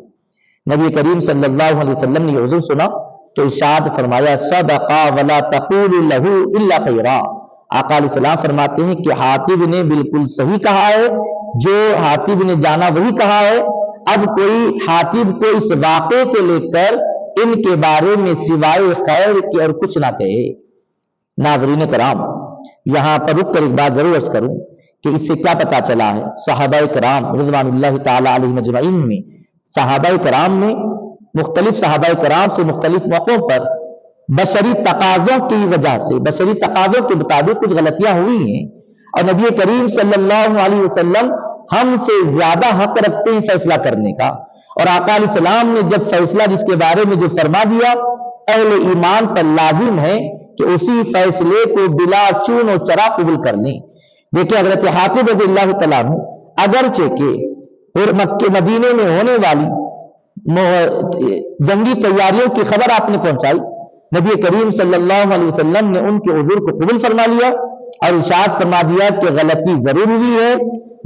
S2: نبی کریم صلی اللہ علیہ وسلم نے یہ حضور سنا تو ارشاد فرمایا صدقا ولا تقول له الا خیرا۔ آقا علیہ السلام فرماتے ہیں کہ حاتب نے بالکل صحیح کہا ہے، جو حاتب نے جانا وہی کہا ہے۔ اب کوئی حاتب کو اس واقعے کو لے کر ان کے بارے میں سوائے خیر کے اور کچھ نہ کہے۔ ناظرین کرام، یہاں پر رک کر ایک بات ضرور عرض کروں کہ اس سے کیا پتا چلا ہے۔ صحابہ کرام رضوان اللہ تعالی علیہم اجمعین میں صحابہ کرام نے مختلف صحابہ کرام سے مختلف موقعوں پر بشری تقاضوں کی وجہ سے، بشری تقاضوں کے مطابق کچھ غلطیاں ہوئی ہیں، اور نبی کریم صلی اللہ علیہ وسلم ہم سے زیادہ حق رکھتے ہیں فیصلہ کرنے کا، اور آقا علیہ السلام نے جب فیصلہ جس کے بارے میں جو فرما دیا اہل ایمان پر لازم ہے کہ اسی فیصلے کو بلا چون و چرا قبول کر لیں۔ دیکھیں حضرت حاتب رضی اللہ تعالیٰ عنہ اگرچہ کہ مکہ مدینے میں ہونے والی جنگی تیاریوں کی خبر آپ نے پہنچائی، نبی کریم صلی اللہ علیہ وسلم نے ان کے حضور کو قبول فرما لیا اور ارشاد فرما دیا کہ غلطی ضرور ہوئی ہے،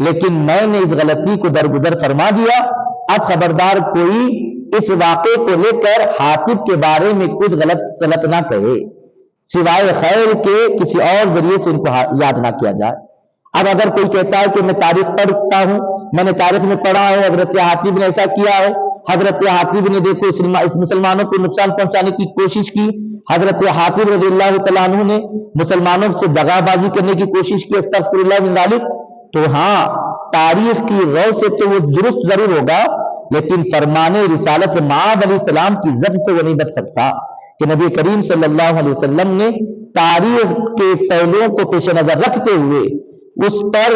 S2: لیکن میں نے اس غلطی کو درگزر فرما دیا، اب خبردار کوئی اس واقعے کو لے کر حاتب کے بارے میں کچھ غلط نہ کہے، سوائے خیر کے کسی اور ذریعے سے ان کو یاد نہ کیا جائے۔ اب اگر کوئی کہتا ہے کہ میں تاریخ پڑھتا ہوں، میں نے تاریخ میں پڑھا ہے حضرت حاتب نے ایسا کیا ہے، حضرت حاتب نے دیکھو اس مسلمانوں کو نقصان پہنچانے کی کوشش کی، حضرت حاتب رضی اللہ تعالیٰ عنہ نے مسلمانوں سے دغا بازی کرنے کی کوشش کی، استغفر اللہ من ذالک، تو ہاں تاریخ کی رو سے تو وہ درست ضرور ہوگا، لیکن فرمان رسالت معاذ علیہ السلام کی زد سے وہ نہیں بچ سکتا کہ نبی کریم صلی اللہ علیہ وسلم نے تاریخ کے پہلوؤں کو پیش نظر رکھتے ہوئے اس پر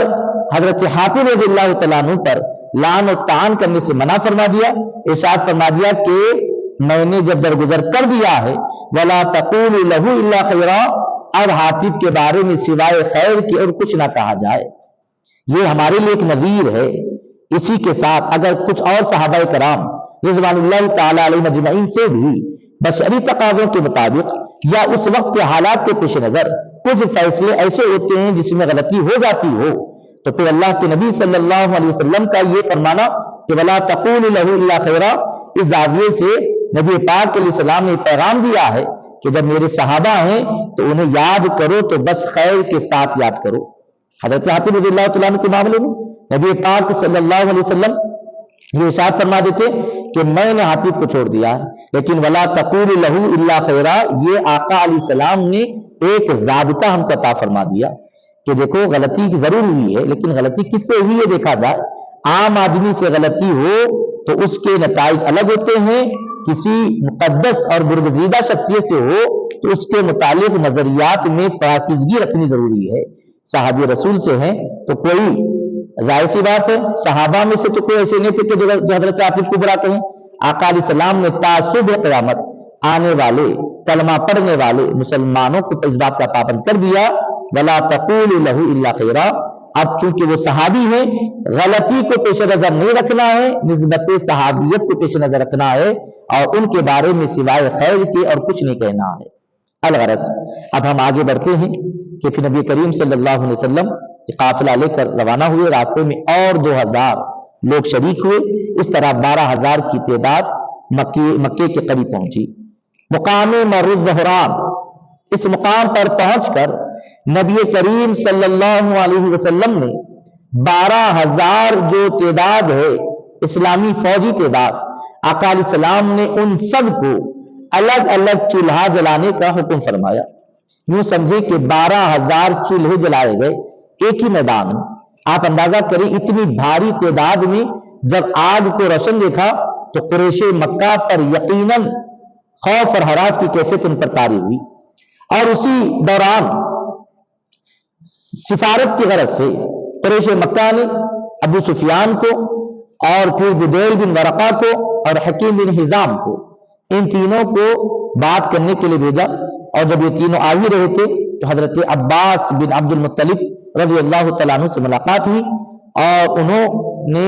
S2: حضرت حاتب رضی اللہ تعالیٰ عنہ پر لعن و طعن کرنے سے منع فرما دیا، ارشاد فرما دیا کہ میں نے جب درگزر کر دیا ہے ولا تقول له الا خیرا، اور حاتب کے بارے میں سوائے خیر کی اور کچھ نہ کہا جائے۔ یہ ہمارے لیے ایک نذیر ہے۔ اسی کے ساتھ اگر کچھ اور صحابہ کرام رضوان اللہ تعالی علیہم اجمعین سے بھی بشری تقاضوں کے مطابق یا اس وقت کے حالات کے پیش نظر کچھ فیصلے ایسے ہوتے ہیں جس میں غلطی ہو جاتی ہو، تو پھر اللہ کے نبی صلی اللہ علیہ وسلم کا یہ فرمانا کہ ولا تقول له الا خیرا، اس زاویے سے نبی پاک علیہ السلام نے پیغام دیا ہے کہ جب میرے صحابہ ہیں تو انہیں یاد کرو تو بس خیر کے ساتھ یاد کرو۔ حضرت حاتم رضی اللہ تعالیٰ عنہ کے معاملے میں نبی پاک صلی اللہ علیہ وسلم یہ ارشاد فرما دیتے کہ میں نے حاتم کو چھوڑ دیا ہے، لیکن ولا تقول لہ الا خیرا، یہ آقا علیہ السلام نے ایک ضابطہ ہم کو عطا فرما دیا کہ دیکھو غلطی ضرور ہوئی ہے، لیکن غلطی کس سے ہوئی ہے دیکھا جائے۔ عام آدمی سے غلطی ہو تو اس کے نتائج الگ ہوتے ہیں، کسی مقدس اور برگزیدہ شخصیت سے ہو تو اس کے متعلق نظریات میں پاکیزگی رکھنی ضروری ہے۔ صحابی رسول سے ہیں تو کوئی ظاہر سی بات ہے صحابہ میں سے تو کوئی ایسے نہیں تھے کہ جو حضرت عاطف کو برا کہیں۔ آقا علیہ السلام نے تعصب قیامت آنے والے کلمہ پڑھنے والے مسلمانوں کو اس بات کا پابند کر دیا ولا تقولوا له الا خیرا۔ اب چونکہ وہ صحابی ہیں غلطی کو پیش نظر نہیں رکھنا ہے، نسبت صحابیت کو پیش نظر رکھنا ہے اور ان کے بارے میں سوائے خیر کے اور کچھ نہیں کہنا ہے۔ الغرض اب ہم آگے بڑھتے ہیں کہ پھر نبی کریم صلی اللہ علیہ وسلم قافلہ لے کر روانہ ہوئے، راستے میں اور 2000 لوگ شریک ہوئے، اس طرح 12000 کی تعداد مکے کے قریب پہنچی۔ مقام مر الظہران، اس مقام پر پہنچ کر نبی کریم صلی اللہ علیہ وسلم نے 12000 جو تعداد ہے اسلامی فوجی تعداد، آقا علیہ السلام نے ان سب کو الگ الگ چولہا جلانے کا حکم فرمایا۔ یوں سمجھے کہ 12000 چولہے جلائے گئے ایک ہی میدان میں۔ آپ اندازہ کریں اتنی بھاری تعداد میں جب آگ کو روشن دیکھا تو قریش مکہ پر یقیناً خوف اور ہراس کی کیفیت ان پر طاری ہوئی، اور اسی دوران سفارت کی غرض سے قریش مکہ نے ابو سفیان کو اور پھر بدیل بن ورقہ کو اور حکیم بن حزام کو، ان تینوں کو بات کرنے کے لیے بھیجا، اور جب یہ تینوں آ ہی رہے تھے تو حضرت عباس بن عبد المطلب رضی اللہ تعالیٰ عنہ سے ملاقات ہوئی، اور انہوں نے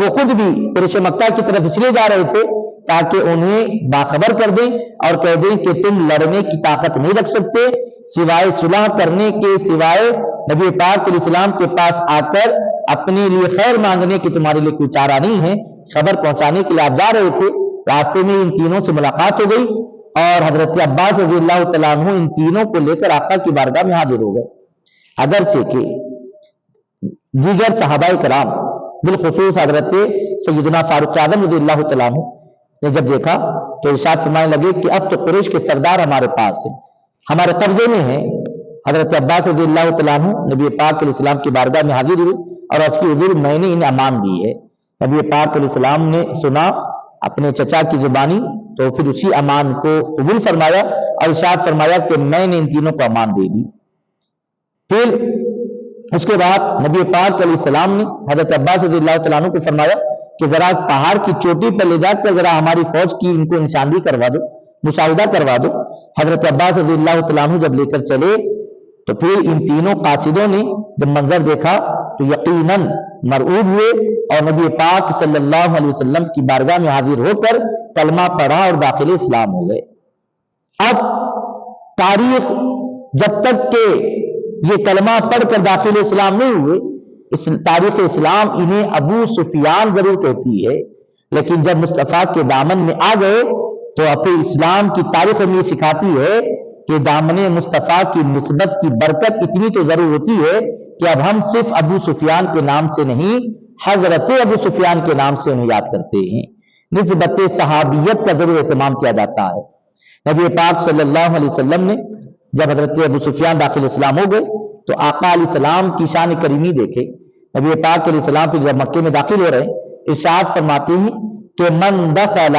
S2: وہ خود بھی قریش مکہ کی طرف اس لیے جا رہے تھے تاکہ انہیں باخبر کر دیں اور کہہ دیں کہ تم لڑنے کی طاقت نہیں رکھ سکتے، سوائے صلح کرنے کے، سوائے نبی پاک علیہ السلام کے پاس آ کر اپنے لیے خیر مانگنے کی تمہارے لیے کوئی چارہ نہیں ہے۔ خبر پہنچانے کے لیے آپ جا رہے تھے، راستے میں ان تینوں سے ملاقات ہو گئی اور حضرت عباس رضی اللہ تعالیٰ عنہ ان تینوں کو لے کر آقا کی بارگاہ میں حاضر ہو گئے۔ اگرچہ کہ دیگر صحابہ کرام بالخصوص حضرت سیدنا فاروق اعظم رضی اللہ تعالیٰ عنہ نے جب دیکھا تو ارشاد فرمانے لگے کہ اب تو قریش کے سردار ہمارے پاس ہیں، ہمارے قبضے میں ہیں۔ حضرت عباس رضی اللہ تعالیٰ عنہ نبی پاک علیہ السلام کی بارگاہ میں حاضر ہوئے اور اس کی حضور میں نے انہیں امان دی ہے۔ نبی پاک علیہ السلام نے سنا اپنے چچا کی زبانی تو پھر اسی امان کو قبول فرمایا اور ارشاد فرمایا کہ میں نے ان تینوں کو امان دے دی۔ پھر اس کے بعد نبی پاک علیہ السلام نے حضرت عباس رضی اللہ تعالیٰ عنہ کو فرمایا کہ ذرا پہاڑ کی چوٹی پر لے جا کر ذرا ہماری فوج کی ان کو نشاندہی کروا دو، مشاہدہ کروا دو۔ حضرت عباس رضی اللہ تعالیٰ عنہ جب لے کر چلے تو پھر ان تینوں قاصدوں نے جب منظر دیکھا تو یقیناً مرعوب ہوئے اور نبی پاک صلی اللہ علیہ وسلم کی بارگاہ میں حاضر ہو کر کلمہ پڑھا اور داخل اسلام ہو گئے۔ اب تاریخ جب تک کہ یہ کلمہ پڑھ کر داخل اسلام نہیں ہوئے، تاریخ اسلام انہیں ابو سفیان ضرور کہتی ہے، لیکن جب مصطفیٰ کے دامن میں آ گئے تو اپنے اسلام کی تاریخ ہمیں سکھاتی ہے کہ دامن مصطفیٰ کی نسبت کی برکت اتنی تو ضرور ہوتی ہے کہ اب ہم صرف ابو سفیان کے نام سے نہیں حضرت ابو سفیان کے نام سے انہیں یاد کرتے ہیں۔ نسبت صحابیت کا ضرور اہتمام کیا جاتا ہے۔ نبی پاک صلی اللہ علیہ وسلم نے جب حضرت ابو سفیان داخل اسلام ہو گئے تو آقا علیہ السلام کی شان کریمی دیکھے۔ نبی پاک علیہ السلام پھر جب مکے میں داخل ہو رہے ہیں ارشاد فرماتے ہیں کہ من دخل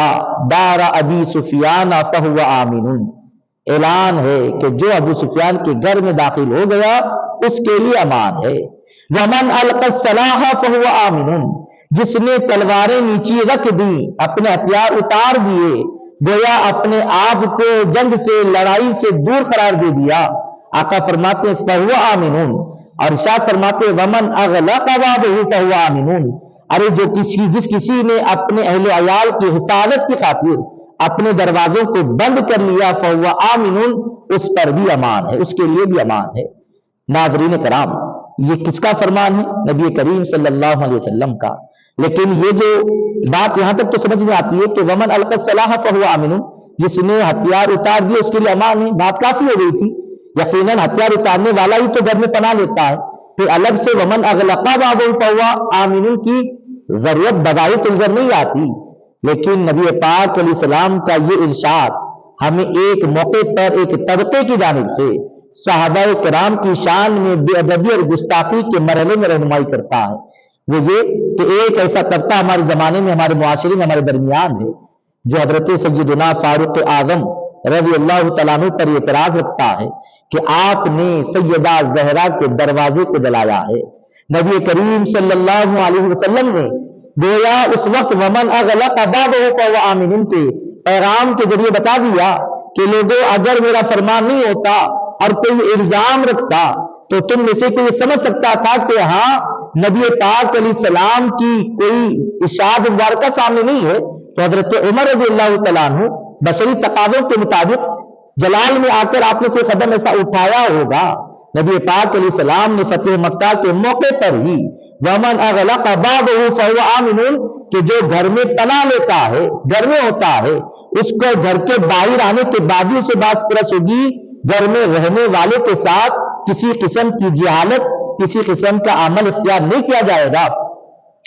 S2: دار ابی سفیان فہو آمن، اعلان ہے کہ جو ابو سفیان کے گھر میں داخل ہو گیا اس کے لیے امان ہے۔ ومن القى السلاح فهو آمن، جس نے تلواریں نیچے رکھ دی، اپنے ہتھیار اتار دیے، گویا اپنے آپ کو جنگ سے، لڑائی سے دور قرار دے دیا، آقا فرماتے فهو آمن، اور ارشاد فرماتے ومن اغلق بابه فهو آمن، ارے جس کسی نے اپنے اہل عیال کی حفاظت کی خاطر اپنے دروازوں کو بند کر لیا فہو آمن، اس پر بھی امان ہے، اس کے لیے بھی امان ہے۔ ناظرین کرام، یہ کس کا فرمان ہے؟ نبی کریم صلی اللہ علیہ وسلم کا۔ لیکن یہ جو بات یہاں تک تو سمجھ میں آتی ہے کہ ومن القى السلاح فهو آمن، جس نے ہتھیار اتار دیے اس کے لیے امان ہے، بات کافی ہو گئی تھی۔ یقیناً ہتھیار اتارنے والا ہی تو گھر میں پناہ لیتا ہے، پھر الگ سے ومن اغلق بابہ فہو آمن کی ضرورت بظاہر تو نظر نہیں آتی، لیکن نبی پاک علیہ السلام کا یہ ارشاد ہمیں ایک موقع پر ایک طبقے کی جانب سے صحابہ کرام کی شان میں بے ادبی اور گستاخی کے مرحلے میں رہنمائی کرتا ہے۔ وہ یہ کہ ایک ایسا طبقہ ہمارے زمانے میں، ہمارے معاشرے میں، ہمارے درمیان ہے جو حضرت سیدنا فاروق اعظم رضی اللہ تعالیٰ عنہ پر اعتراض رکھتا ہے کہ آپ نے سیدہ زہرا کے دروازے کو جلایا ہے۔ نبی کریم صلی اللہ علیہ وسلم نے گویا اس وقت ومن اغلق بابہ فہو آمن کے پیغام کے ذریعے بتا دیا کہ لوگوں اگر میرا فرمان نہیں ہوتا اور کوئی الزام رکھتا تو تم میں سے کوئی سمجھ سکتا تھا کہ ہاں نبی پاک علیہ السلام کی کوئی ارشاد مبارکہ سامنے نہیں ہے، تو حضرت عمر رضی اللہ تعالیٰ عنہ بشری تقاضوں کے مطابق جلال میں آ کر آپ نے کوئی قدم ایسا اٹھایا ہوگا۔ نبی پاک علیہ السلام نے فتح مکہ کے موقع پر ہی ومن اغلق بابہ فہو آمن کہ جو گھر میں پناہ لیتا ہے، گھر میں ہوتا ہے، اس کو گھر کے باہر آنے کے بعد ہی اسے باس پرس ہوگی، گھر میں رہنے والے کے ساتھ کسی قسم کی جہالت، کسی قسم کا عمل اختیار نہیں کیا جائے گا۔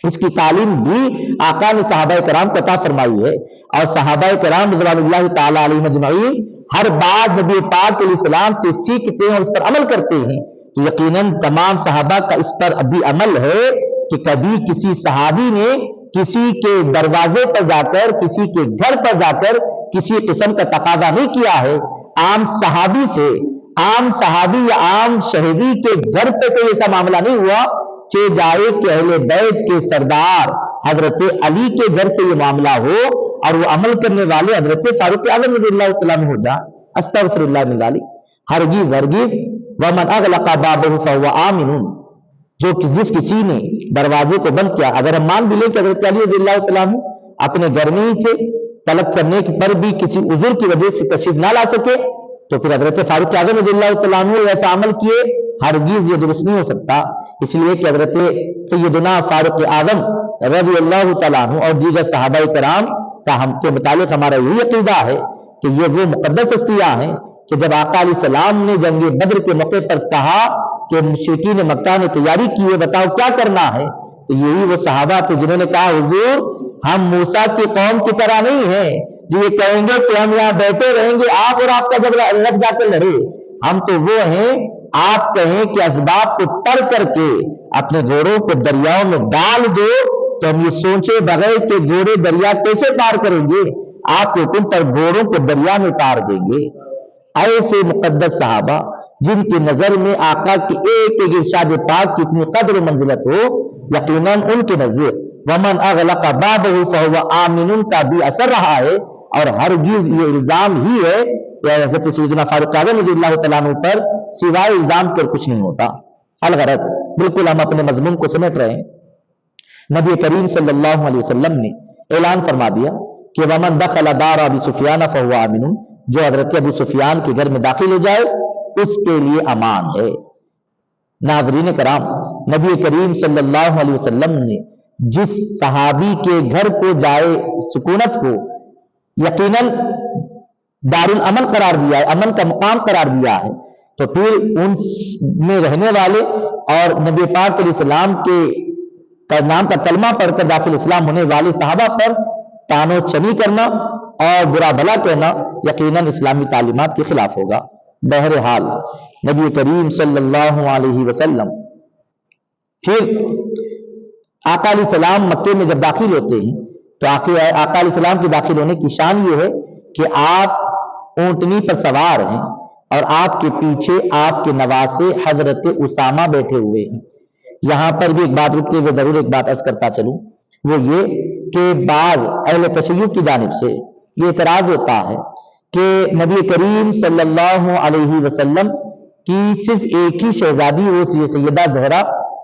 S2: اس کی تعلیم بھی آقا نے صحابہ کرام کو عطا فرمائی ہے، اور صحابہ کرام رضوان اللہ تعالیٰ علیہ مجمعین ہر بات نبی پاک علیہ السلام سے سیکھتے ہیں اور اس پر عمل کرتے ہیں۔ تو یقیناً تمام صحابہ کا اس پر ابھی عمل ہے کہ کبھی کسی صحابی نے کسی کے دروازے پر جا کر، کسی کے گھر پر جا کر کسی قسم کا تقاضا نہیں کیا ہے۔ عام صحابی سے، عام صحابی یا عام شہری کے گھر پہ کوئی ایسا معاملہ نہیں ہوا، چہ جائے کہ اہل بیت کے سردار حضرت علی کے گھر سے یہ معاملہ ہو اور وہ عمل کرنے والے حضرت فاروق اعظم رضی اللہ تعالیٰ عنہ ہو جائے، استغفر اللہ من ذلک۔ ہرگز ہرگز ومن اغلق بابہ فہو آمن، جو جس کسی نے دروازے کو بند کیا، اگر ہم مان بھی لیں کہ حضرت علی رضی اللہ تعالیٰ عنہ اپنے گھر میں ہی تھے، طلب کرنے پر بھی کسی عذر کی وجہ سے تشریف نہ لا سکے، تو پھر حضرت فاروق اعظم رضی اللہ تعالیٰ عنہ ایسا عمل کیے، ہرگز یہ درست نہیں ہو سکتا، اس لیے کہ حضرت سیدنا فاروق اعظم رضی اللہ تعالیٰ عنہ اور دیگر صحابہ کرام کا ہم کے متعلق ہمارا یہی عقیدہ ہے کہ یہ وہ مقدس ہستیاں ہیں کہ جب آقا علیہ السلام نے جنگ بدر کے موقع پر کہا کہ مشرکین مکہ نے تیاری کی ہے، بتاؤ کیا کرنا ہے، تو یہی وہ صحابہ تھے جنہوں نے کہا حضور ہم موسیٰ کی قوم کی طرح نہیں ہیں جو یہ کہیں گے کہ ہم یہاں بیٹھے رہیں گے آپ اور آپ کا جب لگ جا کر لڑے، ہم تو وہ ہیں آپ کہیں کہ اسباب کو ترک کر کے اپنے گھوڑوں کو دریاؤں میں ڈال دو تو ہم یہ سوچے بغیر کہ گھوڑے دریا کیسے پار کریں گے، آپ کے حکم پر گھوڑوں کو دریا میں اتار دیں گے۔ ایسے مقدس صحابہ جن کی نظر میں آقا کی ایک ایک ارشاد پاک کی اتنی قدر و منزلت ہو، یقیناً ان کے نزدیک ومن اغلق بابہ فہو آمن کا بھی اثر رہا ہے، اور ہرگز یہ الزام ہی ہے کہ حضرت سیدنا فاروق اعظم رضی اللہ تعالیٰ عنہ پر سوائے الزام کے کچھ نہیں ہوتا۔ الغرض بالکل ہم اپنے مضمون کو سمیٹ رہے ہیں۔ نبی کریم صلی اللہ علیہ وسلم نے اعلان فرما دیا کہ ومن دخل دار ابی سفیان فہو آمن، جو حضرت ابو سفیان کے گھر میں داخل ہو جائے اس کے لیے امان ہے۔ ناظرین کرام، نبی کریم صلی اللہ علیہ وسلم نے جس صحابی کے گھر کو جائے سکونت کو یقیناً دار الامن قرار دیا ہے، امن کا مقام قرار دیا ہے، تو پھر ان میں رہنے والے اور نبی پاک علیہ السلام کے نام کا کلمہ پڑھ کر داخل اسلام ہونے والے صحابہ پر تان و چنی کرنا اور برا بھلا کہنا یقیناً اسلامی تعلیمات کے خلاف ہوگا۔ بہرحال نبی کریم صلی اللہ علیہ وسلم پھر آقا علیہ السلام مکے میں جب داخل ہوتے ہیں تو آقا علیہ السلام کے داخل ہونے کی شان یہ ہے کہ آپ اونٹنی پر سوار ہیں اور آپ کے پیچھے آپ کے نواسے حضرت اسامہ بیٹھے ہوئے ہیں۔ یہاں پر بھی ایک بات رکتے ہوئے ضرور ایک بات عرض کرتا چلوں، وہ یہ کہ بعض اہل تشیع کی جانب سے یہ اعتراض ہوتا ہے کہ نبی کریم صلی اللہ علیہ وسلم کی صرف ایک ہی شہزادی وہ سیدہ زہرا،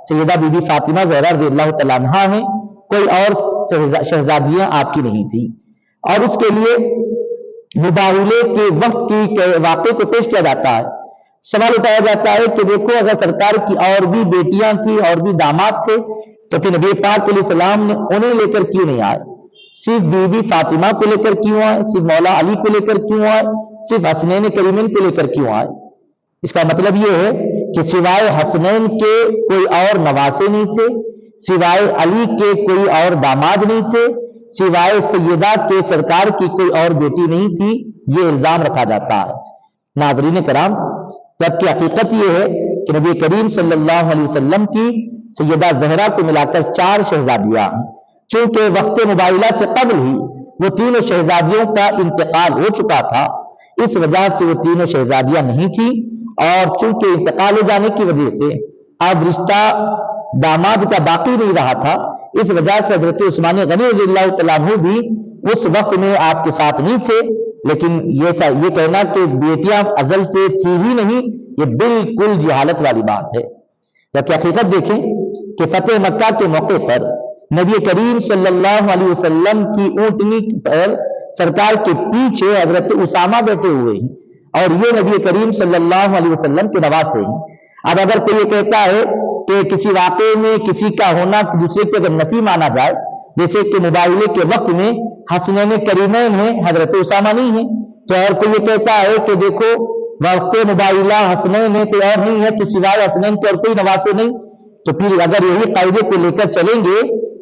S2: سیدہ بی بی فاطمہ زہرا رضی اللہ تعالیٰ عنہا ہیں، کوئی اور شہزادیاں آپ کی نہیں تھی، اور اس کے لیے مباہلے کے وقت کی واقعے کو پیش کیا جاتا ہے۔ سوال اٹھایا جاتا ہے کہ دیکھو اگر سرکار کی اور بھی بیٹیاں تھیں اور بھی داماد تھے تو پھر نبی پاک علیہ السلام نے انہیں لے کر کیوں نہیں آئے؟ صرف بیوی فاطمہ کو لے کر کیوں آئے؟ صرف مولا علی کو لے کر کیوں آئے؟ صرف حسنین کریمین کو لے کر کیوں آئے؟ اس کا مطلب یہ ہے کہ سوائے حسنین کے کوئی اور نواسے نہیں تھے، سوائے علی کے کوئی اور داماد نہیں تھے، سوائے سیدہ کے سرکار کی کوئی اور بیٹی نہیں تھی، یہ الزام رکھا جاتا ہے۔ ناظرین کرام، جبکہ حقیقت یہ ہے کہ نبی کریم صلی اللہ علیہ وسلم کی سیدہ زہرا کو ملا کر 4 شہزادیاں ہیں۔ چونکہ وقت مباحلہ سے قبل ہی وہ تینوں شہزادیوں کا انتقال ہو چکا تھا، اس وجہ سے وہ تینوں شہزادیاں نہیں تھی، اور چونکہ انتقال ہو جانے کی وجہ سے اب رشتہ داماد کا باقی نہیں رہا تھا، اس وجہ سے حضرت عثمان غنی رضی اللہ تعالیٰ عنہ بھی اس وقت میں آپ کے ساتھ نہیں تھے۔ لیکن یہ کہنا کہ بیٹیاں ازل سے تھی ہی نہیں، یہ بالکل جہالت والی بات ہے۔ جبکہ حقیقت دیکھیں کہ فتح مکہ کے موقع پر نبی کریم صلی اللہ علیہ وسلم کی اونٹنی پر سرکار کے پیچھے حضرت اسامہ بیٹھے ہوئے ہیں، اور یہ نبی کریم صلی اللہ علیہ وسلم کے نواسے ہیں۔ اب اگر کوئی یہ کہتا ہے کہ کسی واقعے میں کسی کا ہونا دوسرے کی اگر نفی مانا جائے، جیسے کہ مباحلے کے وقت میں حسنین کریمین ہیں، حضرت اسامہ نہیں ہیں، تو اور کوئی یہ کہتا ہے کہ دیکھو وقت مباحلہ حسنین ہے، کوئی اور نہیں ہے، تو سوائے حسنین کے اور کوئی نواسے نہیں، تو پھر اگر یہی قاعدے کو لے کر چلیں گے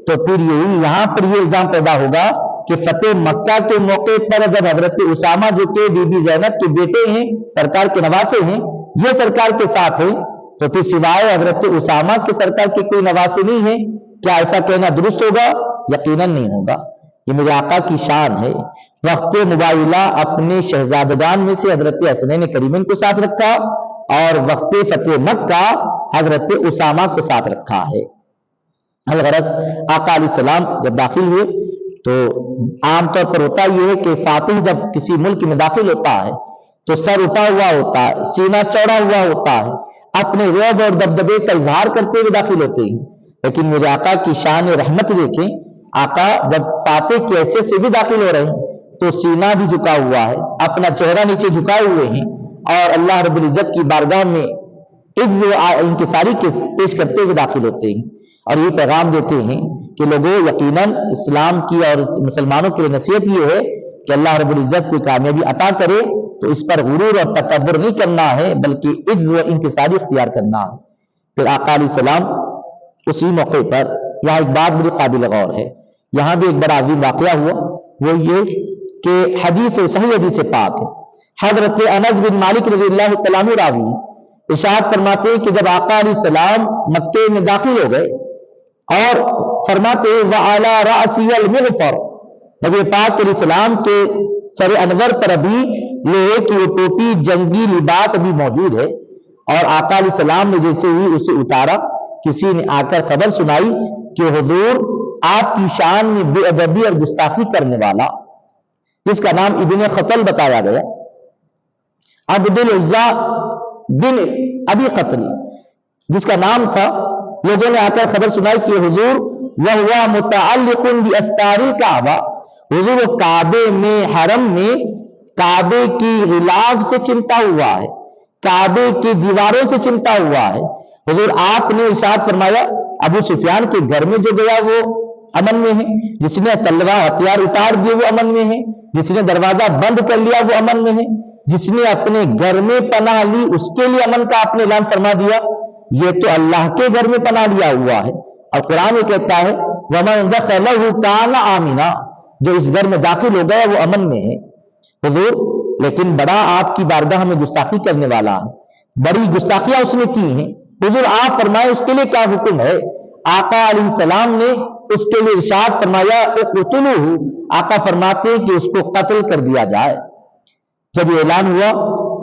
S2: تو پھر یہی یہاں پر یہ الزام پیدا ہوگا کہ فتح مکہ کے موقع پر جب حضرت اسامہ جو کہ بی بی زینب کے بیٹے ہیں، سرکار کے نواسے ہیں، یہ سرکار کے ساتھ ہیں، تو پھر سوائے حضرت اسامہ کے سرکار کے کوئی نواسے نہیں ہیں، کیا ایسا کہنا درست ہوگا؟ یقیناً نہیں ہوگا۔ یہ میرے آقا کی شان ہے۔ وقت مباحلہ اپنے شہزادگان میں سے حضرت حسنین کریمین کو ساتھ رکھا، اور وقت فتح مکہ حضرت اسامہ کو ساتھ رکھا ہے۔ الغرض آقا علیہ السلام جب داخل ہوئے تو عام طور پر ہوتا یہ ہے کہ فاتح جب کسی ملک میں داخل ہوتا ہے تو سر اٹھا ہوا ہوتا ہے، سینہ چوڑا ہوا ہوتا ہے، اپنے رعب اور دبدبے کا اظہار کرتے ہوئے داخل ہوتے ہیں۔ لیکن میرے آقا کی شان رحمت دیکھیں، آقا جب فاتح کی حیثیت سے بھی داخل ہو رہے ہیں تو سینہ بھی جھکا ہوا ہے، اپنا چہرہ نیچے جھکائے ہوئے ہیں، اور اللہ رب العزت کی بارگاہ میں عز و انکساری کے پیش کرتے ہوئے داخل ہوتے ہیں، اور یہ پیغام دیتے ہیں کہ لوگوں یقیناً اسلام کی اور مسلمانوں کے لیے نصیحت یہ ہے کہ اللہ رب العزت کوئی کامیابی عطا کرے تو اس پر غرور اور تکبر نہیں کرنا ہے، بلکہ عز و انکساری اختیار کرنا ہے۔ پھر آقا علیہ السلام اسی موقع پر یہاں ایک بات بڑی قابل غور ہے، یہاں بھی ایک بڑا عظیم واقعہ ہوا، وہ یہ کہ حدیث صحیح حدیث پاک ہے، حضرت انس بن مالک رضی اللہ تعالیٰ عنہ راوی ارشاد فرماتے ہیں کہ جب آقا علیہ السلام مکے میں داخل ہو گئے اور فرماتے وعلی رأسی المغفر، نبی پاک علیہ السلام کے سر انور پر ابھی لوہے کی وہ ٹوپی جنگی لباس ابھی موجود ہے، اور آقا علیہ السلام نے جیسے ہی اسے اتارا، کسی نے آ کر خبر سنائی کہ حضور آپ کی شان میں بے ادبی اور گستاخی کرنے والا، جس کا نام ابن قتل بتایا گیا، عبد العزا بن ابی قتل جس کا نام تھا، لوگوں نے آ کر خبر سنائی کہ حضور وَهُوَ مُتَعَلِّقٌ بِأَسْتَارِ الْكَعْبَةِ، حضور وہ کعبے میں حرم میں کعبے کی غلاف سے چمٹا ہوا ہے، کعبے کی دیواروں سے چمٹا ہوا ہے۔ حضور آپ نے ارشاد فرمایا ابو سفیان کے گھر میں جو گیا وہ امن میں ہے، جس نے تلوار ہتھیار اتار دیے وہ امن میں ہے، جس نے دروازہ بند کر لیا وہ امن میں ہے، جس نے اپنے گھر میں پناہ لی اس کے لیے امن کا آپ نے اعلان فرما دیا، یہ تو اللہ کے گھر میں پناہ لیا ہوا ہے۔ اور قرآن یہ کہتا ہے وَمَنْ دَخَلَهُ كَانَ آمِنًا، جو اس گھر میں داخل ہو گیا وہ امن میں ہے۔ حضور لیکن بڑا آپ کی بارگاہ میں گستاخی کرنے والا ہے، بڑی گستاخیاں اس نے کی ہیں، حضور آپ فرمائے اس کے لیے کیا حکم ہے؟ آقا علیہ السلام نے اس کے لیے ارشاد فرمایا اقتلوہ، آقا فرماتے ہیں کہ اس کو قتل کر دیا جائے۔ جب یہ اعلان ہوا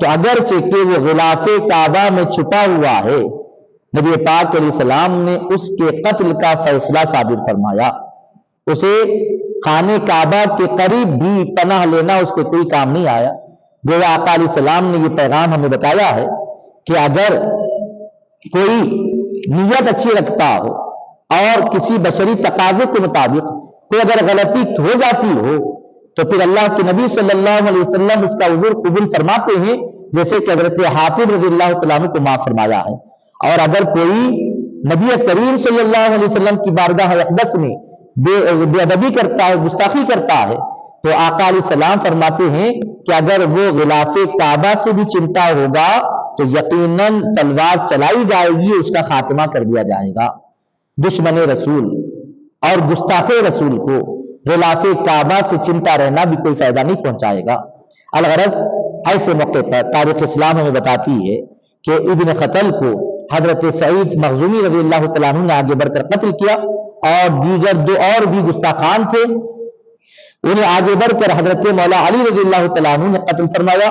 S2: تو اگرچہ کہ وہ غلاف کعبہ میں چھپا ہوا ہے، نبی پاک علیہ السلام نے اس کے قتل کا فیصلہ صادر فرمایا، اسے خانے کعبہ کے قریب بھی پناہ لینا اس کے کوئی کام نہیں آیا۔ گویا آقا علیہ السلام نے یہ پیغام ہمیں بتایا ہے کہ اگر کوئی نیت اچھی رکھتا ہو اور کسی بشری تقاضے کے مطابق کوئی اگر غلطی ہو جاتی ہو تو پھر اللہ کے نبی صلی اللہ علیہ وسلم اس کا عذر قبول فرماتے ہیں، جیسے کہ حضرت حاتم رضی اللہ تعالیٰ عنہ کو معاف فرمایا ہے۔ اور اگر کوئی نبی کریم صلی اللہ علیہ وسلم کی بارگاہ اقدس میں بے ادبی کرتا ہے، گستاخی کرتا ہے، تو آقا علیہ السلام فرماتے ہیں کہ اگر وہ غلاف کعبہ سے بھی چمٹا ہوگا تو یقیناً تلوار چلائی جائے گی، اس کا خاتمہ کر دیا جائے گا۔ دشمن رسول اور گستاخ رسول کو غلاف کعبہ سے چمٹا رہنا بھی کوئی فائدہ نہیں پہنچائے گا۔ الغرض ایسے موقع پر تاریخ اسلام ہمیں بتاتی ہے کہ ابن خطل کو حضرت سعید مخزومی رضی اللہ تعالیٰ عنہ نے آگے بڑھ کر قتل کیا، اور دیگر دو اور بھی گستاخان تھے، انہیں آگے بڑھ کر حضرت مولا علی رضی اللہ تعالیٰ عنہ نے قتل فرمایا۔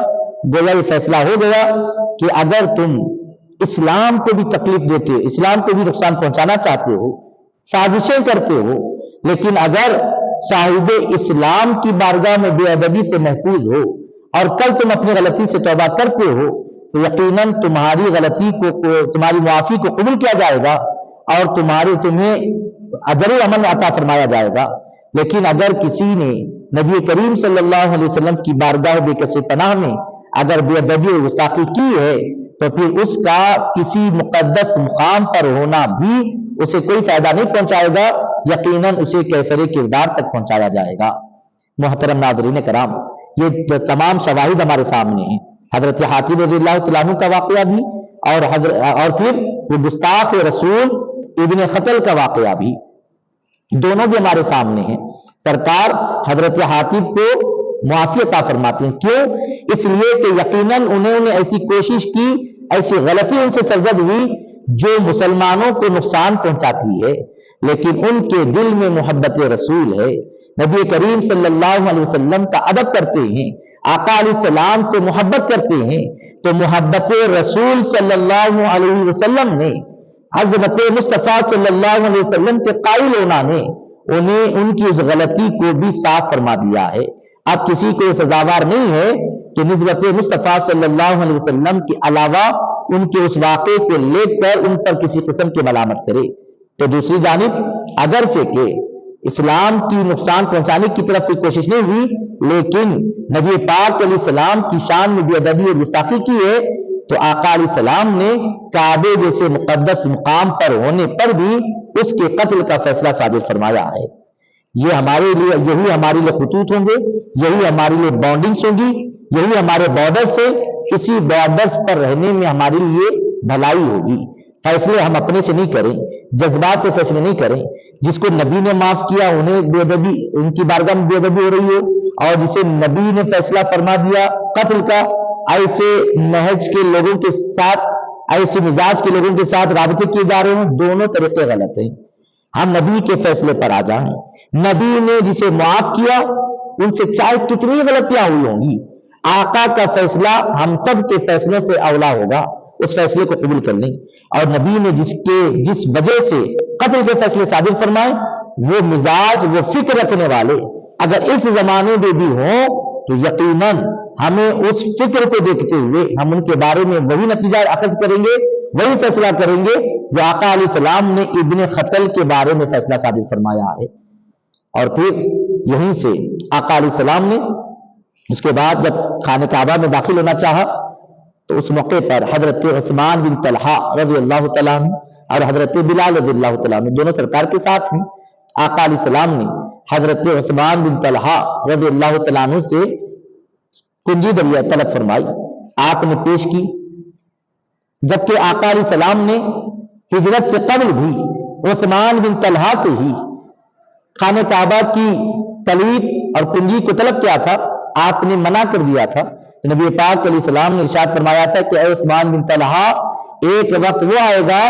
S2: گویا یہ فیصلہ ہو گیا کہ اگر تم اسلام کو بھی تکلیف دیتے ہو، اسلام کو بھی نقصان پہنچانا چاہتے ہو، سازشیں کرتے ہو، لیکن اگر صاحب اسلام کی بارگاہ میں بے ادبی سے محفوظ ہو اور کل تم اپنی غلطی سے توبہ کرتے ہو تو یقیناً تمہاری غلطی کو، تمہاری معافی کو قبول کیا جائے گا اور تمہیں اجر عمل عطا فرمایا جائے گا۔ لیکن اگر کسی نے نبی کریم صلی اللہ علیہ وسلم کی بارگاہ بے کس پناہ میں اگر بے ادبی و گستاخی کی ہے تو پھر اس کا کسی مقدس مقام پر ہونا بھی اسے کوئی فائدہ نہیں پہنچائے گا، یقیناً اسے کیفر کردار تک پہنچایا جائے گا۔ محترم ناظرین کرام، یہ تمام شواہد ہمارے سامنے ہیں، حضرت حاتم رضی اللہ تعالیٰ عنہ کا واقعہ بھی اور پھر وہ گستاخ رسول ابن خطل کا واقعہ بھی، دونوں بھی ہمارے سامنے ہیں۔ سرکار حضرت حاتم کو معافی عطا فرماتے ہیں، کیوں؟ اس لیے کہ یقیناً انہوں نے ایسی کوشش کی، ایسی غلطی ان سے سرزد ہوئی جو مسلمانوں کو نقصان پہنچاتی ہے، لیکن ان کے دل میں محبت رسول ہے، نبی کریم صلی اللہ علیہ وسلم کا ادب کرتے ہیں، آقا علیہ السلام سے محبت کرتے ہیں، تو محبت رسول صلی اللہ علیہ وسلم نے، عظمت مصطفیٰ صلی اللہ علیہ وسلم کے قائل ہونا نے انہیں ان کی اس غلطی کو بھی صاف فرما دیا ہے۔ اب کسی کو یہ سزاوار نہیں ہے کہ نسبت مصطفیٰ صلی اللہ علیہ وسلم کے علاوہ ان کے اس واقعے کو لے کر ان پر کسی قسم کی ملامت کرے۔ تو دوسری جانب اگرچہ کہ اسلام کی نقصان پہنچانے کی طرف کی کوشش نہیں ہوئی، لیکن نبی پاک علیہ السلام کی شان میں بے ادبی اور گستاخی کی ہے، تو آقا علیہ السلام نے کعبے جیسے مقدس مقام پر ہونے پر بھی اس کے قتل کا فیصلہ صادر فرمایا ہے۔ یہ ہمارے لیے، یہی ہمارے لیے خطوط ہوں گے، یہی ہمارے لیے باؤنڈنگز ہوں گی، یہی ہمارے بارڈر سے کسی بارڈرز پر رہنے میں ہمارے لیے بھلائی ہوگی۔ فیصلے ہم اپنے سے نہیں کریں، جذبات سے فیصلے نہیں کریں۔ جس کو نبی نے معاف کیا انہیں بے ادبی، ان کی بارگاہ میں بے ادبی ہو رہی ہو، اور جسے نبی نے فیصلہ فرما دیا قتل کا، ایسے نہج کے لوگوں کے ساتھ، ایسے مزاج کے لوگوں کے ساتھ رابطے کیے جا رہے ہیں، دونوں طریقے غلط ہیں۔ ہم نبی کے فیصلے پر آ جائیں، نبی نے جسے معاف کیا ان سے چاہے کتنی غلطیاں ہوئی ہوں گی، آقا کا فیصلہ ہم سب کے فیصلوں سے اولا ہوگا، اس فیصلے کو قبول کر لیں۔ اور نبی نے جس وجہ سے قتل کے فیصلے صادر فرمائے، وہ مزاج، وہ فکر رکھنے والے اگر اس زمانے میں بھی ہوں تو یقیناً ہمیں اس فکر کو دیکھتے ہوئے ہم ان کے بارے میں وہی نتیجہ اخذ کریں گے، وہی فیصلہ کریں گے جو آقا علیہ السلام نے ابن خطل کے بارے میں فیصلہ صادر فرمایا ہے۔ اور پھر یہیں سے آقا علیہ السلام نے اس کے بعد جب خانہ کعبہ میں داخل ہونا چاہا تو اس موقع پر حضرت عثمان بن طلحہ رضی اللہ تعالیٰ عنہ اور حضرت بلال رضی اللہ تعالیٰ عنہ دونوں سرکار کے ساتھ ہیں۔ آقا علیہ السلام نے حضرت عثمان بن طلحہ رضی اللہ تعالیٰ عنہ سے کنجی دریا طلب فرمائی، آپ نے پیش کی، جبکہ آقا علیہ السلام نے ہجرت سے قبل بھی عثمان بن طلحہ سے ہی خانہ کعبہ کی کلید اور کنجی کو طلب کیا تھا، آپ نے منع کر دیا تھا۔ نبی پاک علیہ السلام نے ارشاد فرمایا تھا کہ اے عثمان بن طلحہ، ایک وقت وہ آئے گا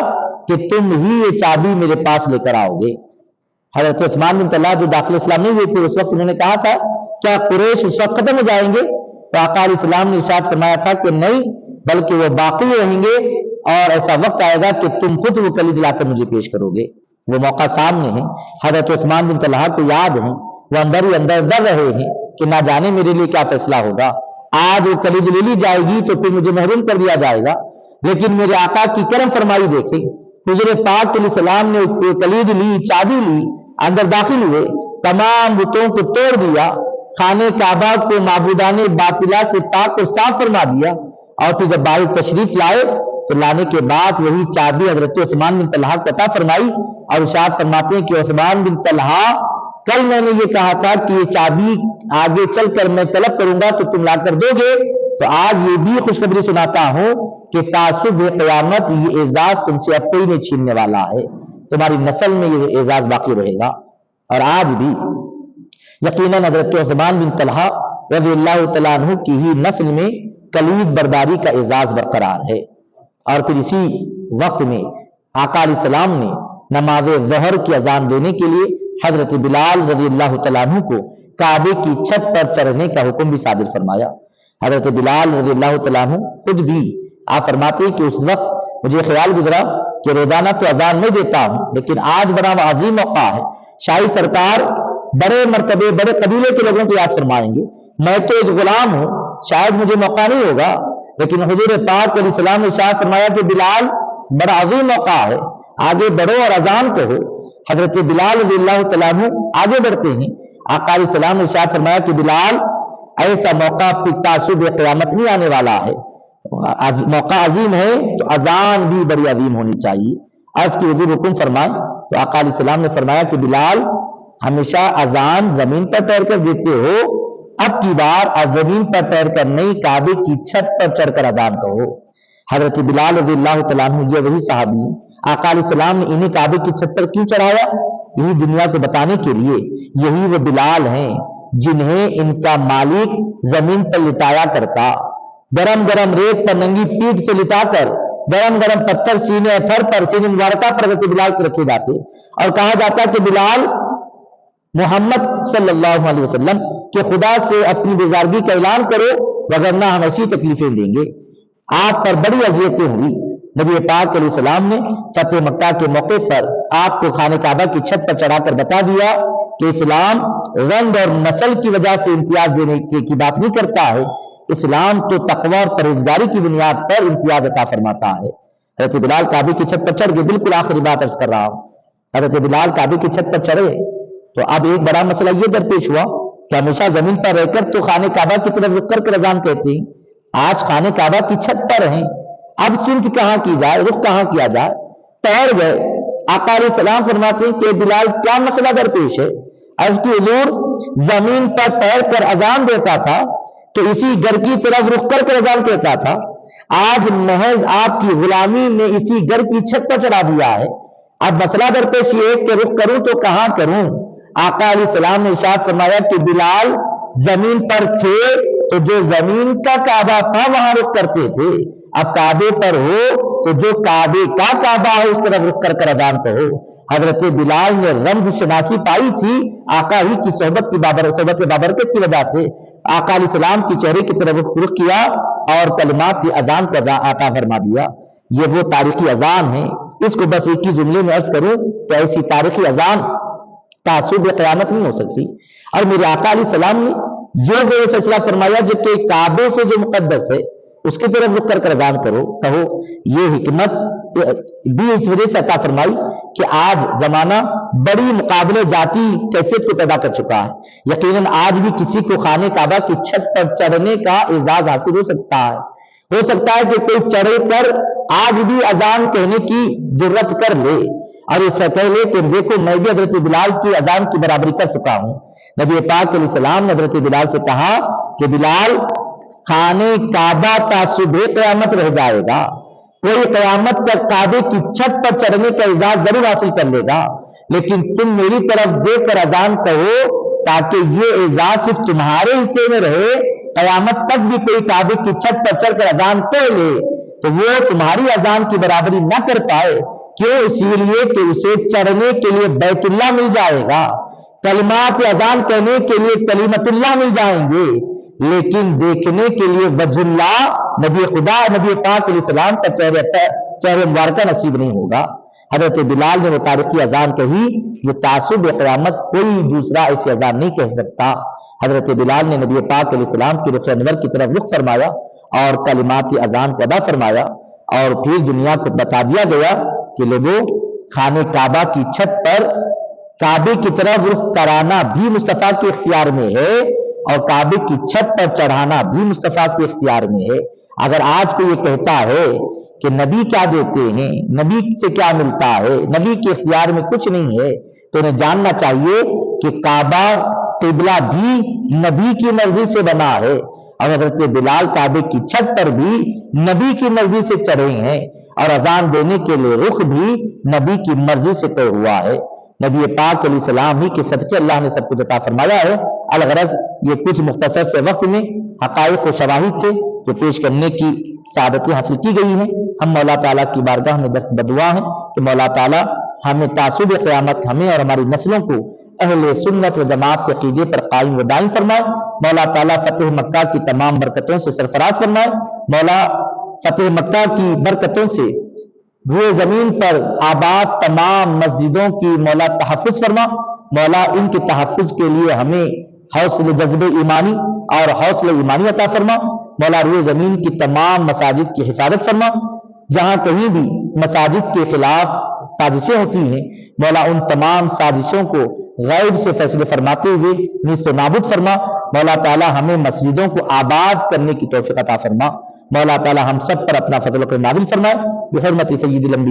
S2: کہ تم ہی یہ چابی میرے پاس لے کر آؤ گے۔ حضرت عثمان بن طلحہ جو داخل اسلام نہیں ہوئے تھے اس وقت انہوں نے کہا تھا کیا قریش اس وقت ختم ہو جائیں گے؟ تو آقا علیہ السلام نے ارشاد فرمایا تھا کہ نہیں، بلکہ وہ باقی رہیں گے، اور ایسا وقت آئے گا کہ تم خود وہ کلید لا کر مجھے پیش کرو گے۔ وہ موقع سامنے ہے، حضرت عثمان بن طلحہ کو یاد ہے، وہ اندر ہی اندر ڈر رہے ہیں کہ نہ جانے میرے لیے کیا فیصلہ ہوگا، آج وہ کلید لے لی جائے گی تو پھر مجھے محروم کر دیا جائے گا۔ لیکن میرے آقا کی کرم فرمائی دیکھیں، حضور پاک علیہ السلام نے کلید لی، چابی لی، اندر داخل ہوئے، تمام بتوں کو توڑ دیا، خانہ کعبہ کو معبودان باطلہ سے پاک اور صاف فرما دیا، اور پھر جب باہر تشریف لائے تو لانے کے بعد وہی چابی حضرت عثمان بن طلحہ کو عطا فرمائی اور ارشاد فرماتے ہیں کہ عثمان بن طلحہ کل میں نے یہ کہا تھا کہ یہ چابی آگے چل کر میں طلب کروں گا تو تم لا کر دو گے، تو آج یہ بھی خوشخبری سناتا ہوں کہ تعصب قیامت یہ اعزاز تم سے اب کوئی نہیں چھیننے والا ہے، تمہاری نسل میں یہ اعزاز باقی رہے گا۔ اور آج بھی یقیناً حضرت عثمان بن طلحہ رضی اللہ تعالیٰ عنہ کی ہی نسل میں کلید برداری کا اعزاز برقرار ہے۔ اور پھر اسی وقت میں آقا علیہ السلام نے نماز ظہر کی اذان دینے کے لیے حضرت بلال رضی اللہ تعالیٰ عنہ کو کعبے کی چھت پر چڑھنے کا حکم بھی صادر فرمایا۔ حضرت بلال رضی اللہ تعالیٰ عنہ خود بھی آپ فرماتے ہیں کہ اس وقت مجھے خیال گزرا کہ روزانہ تو اذان نہیں دیتا ہوں، لیکن آج بڑا عظیم موقع ہے، شاہی سرکار بڑے مرتبے بڑے قبیلے کے لوگوں کو یاد فرمائیں گے، میں تو ایک غلام ہوں، شاید مجھے موقع نہیں ہوگا، لیکن حضور پاک علیہ السلام نے ارشاد فرمایا کہ بلال بڑا عظیم موقع ہے، آگے بڑھو اور اذان کہو۔ حضرت بلال رضی اللہ تعالیٰ عنہ آگے بڑھتے ہیں، آقا علیہ السلام نے ارشاد فرمایا کہ بلال ایسا موقع تعصب قیامت نہیں آنے والا ہے، موقع عظیم ہے تو اذان بھی بڑی عظیم ہونی چاہیے۔ عرض کی حضور حکم فرمائے تو آقا علیہ السلام نے فرمایا کہ بلال ہمیشہ اذان زمین پر ٹھہر کر دیتے ہو، اب کی بار زمین پر ٹھہر کر نہیں، کعبے کی چھت پر چڑھ کر اذان کہو۔ حضرت بلال رضی اللہ تعالیٰ عنہ یہ وہی صحابی ہیں، آقا علیہ السلام نے انہیں کعبے کی چھت پر کیوں چڑھایا؟ یہی دنیا کو بتانے کے لیے یہی وہ بلال ہیں جنہیں ان کا مالک زمین پر لٹایا کرتا، گرم گرم ریت پر ننگی پیٹھ سے لٹا کر گرم گرم پتھر سینے تھر پر سینے مبارکہ پر حضرت بلال کو رکھے جاتے اور کہا جاتا کہ بلال محمد صلی اللہ علیہ وسلم کہ خدا سے اپنی بیزارگی کا اعلان کرو وگرنہ ہم ایسی تکلیفیں دیں گے۔ آپ پر بڑی اذیتیں ہوئی۔ نبی پاک علیہ السلام نے فتح مکہ کے موقع پر آپ کو خانہ کعبہ کی چھت پر چڑھا کر بتا دیا کہ اسلام رنگ اور نسل کی وجہ سے امتیاز دینے کی بات نہیں کرتا ہے، اسلام تو تقوی اور پرہیزگاری کی بنیاد پر امتیاز عطا فرماتا ہے۔ حضرت بلال کعبے کی چھت پر چڑھ گئے، بالکل آخری بات عرض کر رہا ہوں، حضرت بلال کعبے کی چھت پر چڑھے تو اب ایک بڑا مسئلہ یہ درپیش ہوا کہ ہمیشہ زمین پر رہ کر تو خانہ کعبہ کی طرف رخ کر اذان کہتے ہیں، آج خانہ کعبہ کی چھت پر ہیں، اب سمت کہاں کی جائے، رخ کہاں کیا جائے؟ ٹھہر گئے۔ آقا علیہ السلام فرماتے ہیں کہ بلال کیا مسئلہ درپیش ہے؟ عرض کی حضور زمین پر ٹھہر کر اذان دیتا تھا تو اسی گھر کی طرف رخ کر اذان کہتا تھا، آج محض آپ کی غلامی نے اسی گھر کی چھت پر چڑھا دیا ہے، اب مسئلہ درپیش یہ ہے کہ رخ کروں تو کہاں کروں؟ آقا علیہ السلام نے ارشاد فرمایا کہ بلال زمین پر تھے تو جو زمین کا کعبہ تھا وہاں رخ کرتے تھے، اب کعبے پر ہو تو جو کعبے کا کعبہ ہے اس طرف رخ کر اذان کہو۔ حضرت بلال نے رمز شناسی پائی تھی آقا ہی کی صحبت بابرکت کی وجہ سے، آقا علیہ السلام کی چہرے کی طرف رخ کیا اور کلمات کی اذان کو عطا فرما دیا۔ یہ وہ تاریخی اذان ہے، اس کو بس ایک ہی جملے میں عرض کروں تو ایسی تاریخی اذان تعصب قیامت نہیں ہو سکتی۔ اور میرے آقا علیہ السلام نے یہ فیصلہ فرمایا جو کہ کعبے سے جو مقدس ہے اس کی طرف رخ کر اذان کہو، یہ حکمت بھی اس وجہ سے عطا فرمائی کہ آج زمانہ بڑی مقابلے جاتی کیفیت کو پیدا کر چکا ہے، یقیناً آج بھی کسی کو خانہ کعبہ کی چھت پر چڑھنے کا اعزاز حاصل ہو سکتا ہے کہ کوئی چڑھے کر آج بھی اذان کہنے کی جرت کر لے اور اس سے پہلے کہ دیکھو میں بھی حضرت بلال کی اذان کی برابری کر چکا ہوں۔ نبی پاک علیہ السلام نے حضرت بلال سے کہا کہ بلال خانہ کعبہ تعصب قیامت رہ جائے گا، کوئی قیامت تک کعبے کی چھت پر چڑھنے کا اعزاز ضرور حاصل کر لے گا، لیکن تم میری طرف دیکھ کر اذان کہو تاکہ یہ اعزاز صرف تمہارے حصے میں رہے، قیامت تک بھی کوئی کعبے کی چھت پر چڑھ کر اذان کہہ لے تو وہ تمہاری اذان کی برابری نہ کر پائے۔ کیوں؟ اسی لیے کہ اسے چڑھنے کے لیے بیت اللہ مل جائے گا، کلمات اذان کہنے کے لیے کلیمت اللہ مل جائیں گے، لیکن دیکھنے کے لیے وجہ اللہ نبی خدا نبی پاک علیہ السلام کا چہرہ مبارکہ نصیب نہیں ہوگا۔ حضرت بلال نے وہ تاریخی اذان کہی جو تعصب قیامت کوئی دوسرا ایسی اذان نہیں کہہ سکتا۔ حضرت بلال نے نبی پاک علیہ السلام کی رخ انور کی طرف رخ فرمایا اور کلمات اذان کو ادا فرمایا، اور پھر دنیا کو بتا دیا گیا کہ لوگوں خانہ کعبہ کی چھت پر کعبے کی طرف رخ کرانا بھی مصطفیٰ کے اختیار میں ہے اور کعبے کی چھت پر چڑھانا بھی مصطفیٰ کے اختیار میں ہے۔ اگر آج کو یہ کہتا ہے کہ نبی کیا دیتے ہیں، نبی سے کیا ملتا ہے، نبی کے اختیار میں کچھ نہیں ہے، تو انہیں جاننا چاہیے کہ کعبہ قبلہ بھی نبی کی مرضی سے بنا ہے، اور حضرت بلال کعبے کی چھت پر بھی نبی کی مرضی سے چڑھے ہیں، اور اذان دینے کے لیے رخ بھی نبی کی مرضی سے طے ہوا ہے۔ نبی پاک علیہ السلام ہی کے صدقے اللہ نے سب کچھ عطا فرمایا ہے۔ الغرض یہ کچھ مختصر سے وقت میں حقائق و شواہد تھے جو پیش کرنے کی سعادتیں حاصل کی گئی ہیں۔ ہم مولا تعالیٰ کی بارگاہ میں دست بدعا ہیں کہ مولا تعالیٰ ہمیں تعصب قیامت ہمیں اور ہماری نسلوں کو اہل سنت و جماعت کے عقیدے پر قائم و دائم فرمائے۔ مولا تعالیٰ فتح مکہ کی تمام برکتوں سے سرفراز فرمائے۔ مولا فتح مکہ کی برکتوں سے روئے زمین پر آباد تمام مسجدوں کی مولا تحفظ فرما۔ مولا ان کے تحفظ کے لیے ہمیں حوصلہ جذب ایمانی اور حوصلہ ایمانی عطا فرما۔ مولا روئے زمین کی تمام مساجد کی حفاظت فرما۔ جہاں کہیں بھی مساجد کے خلاف سازشیں ہوتی ہیں مولا ان تمام سازشوں کو غیب سے فیصلے فرماتے ہوئے نیست و نابود فرما۔ مولا تعالی ہمیں مسجدوں کو آباد کرنے کی توفیق عطا فرما۔ مولا تعالی ہم سب پر اپنا فضل و کرم نازل فرمائے بحرمت سید الانبیاء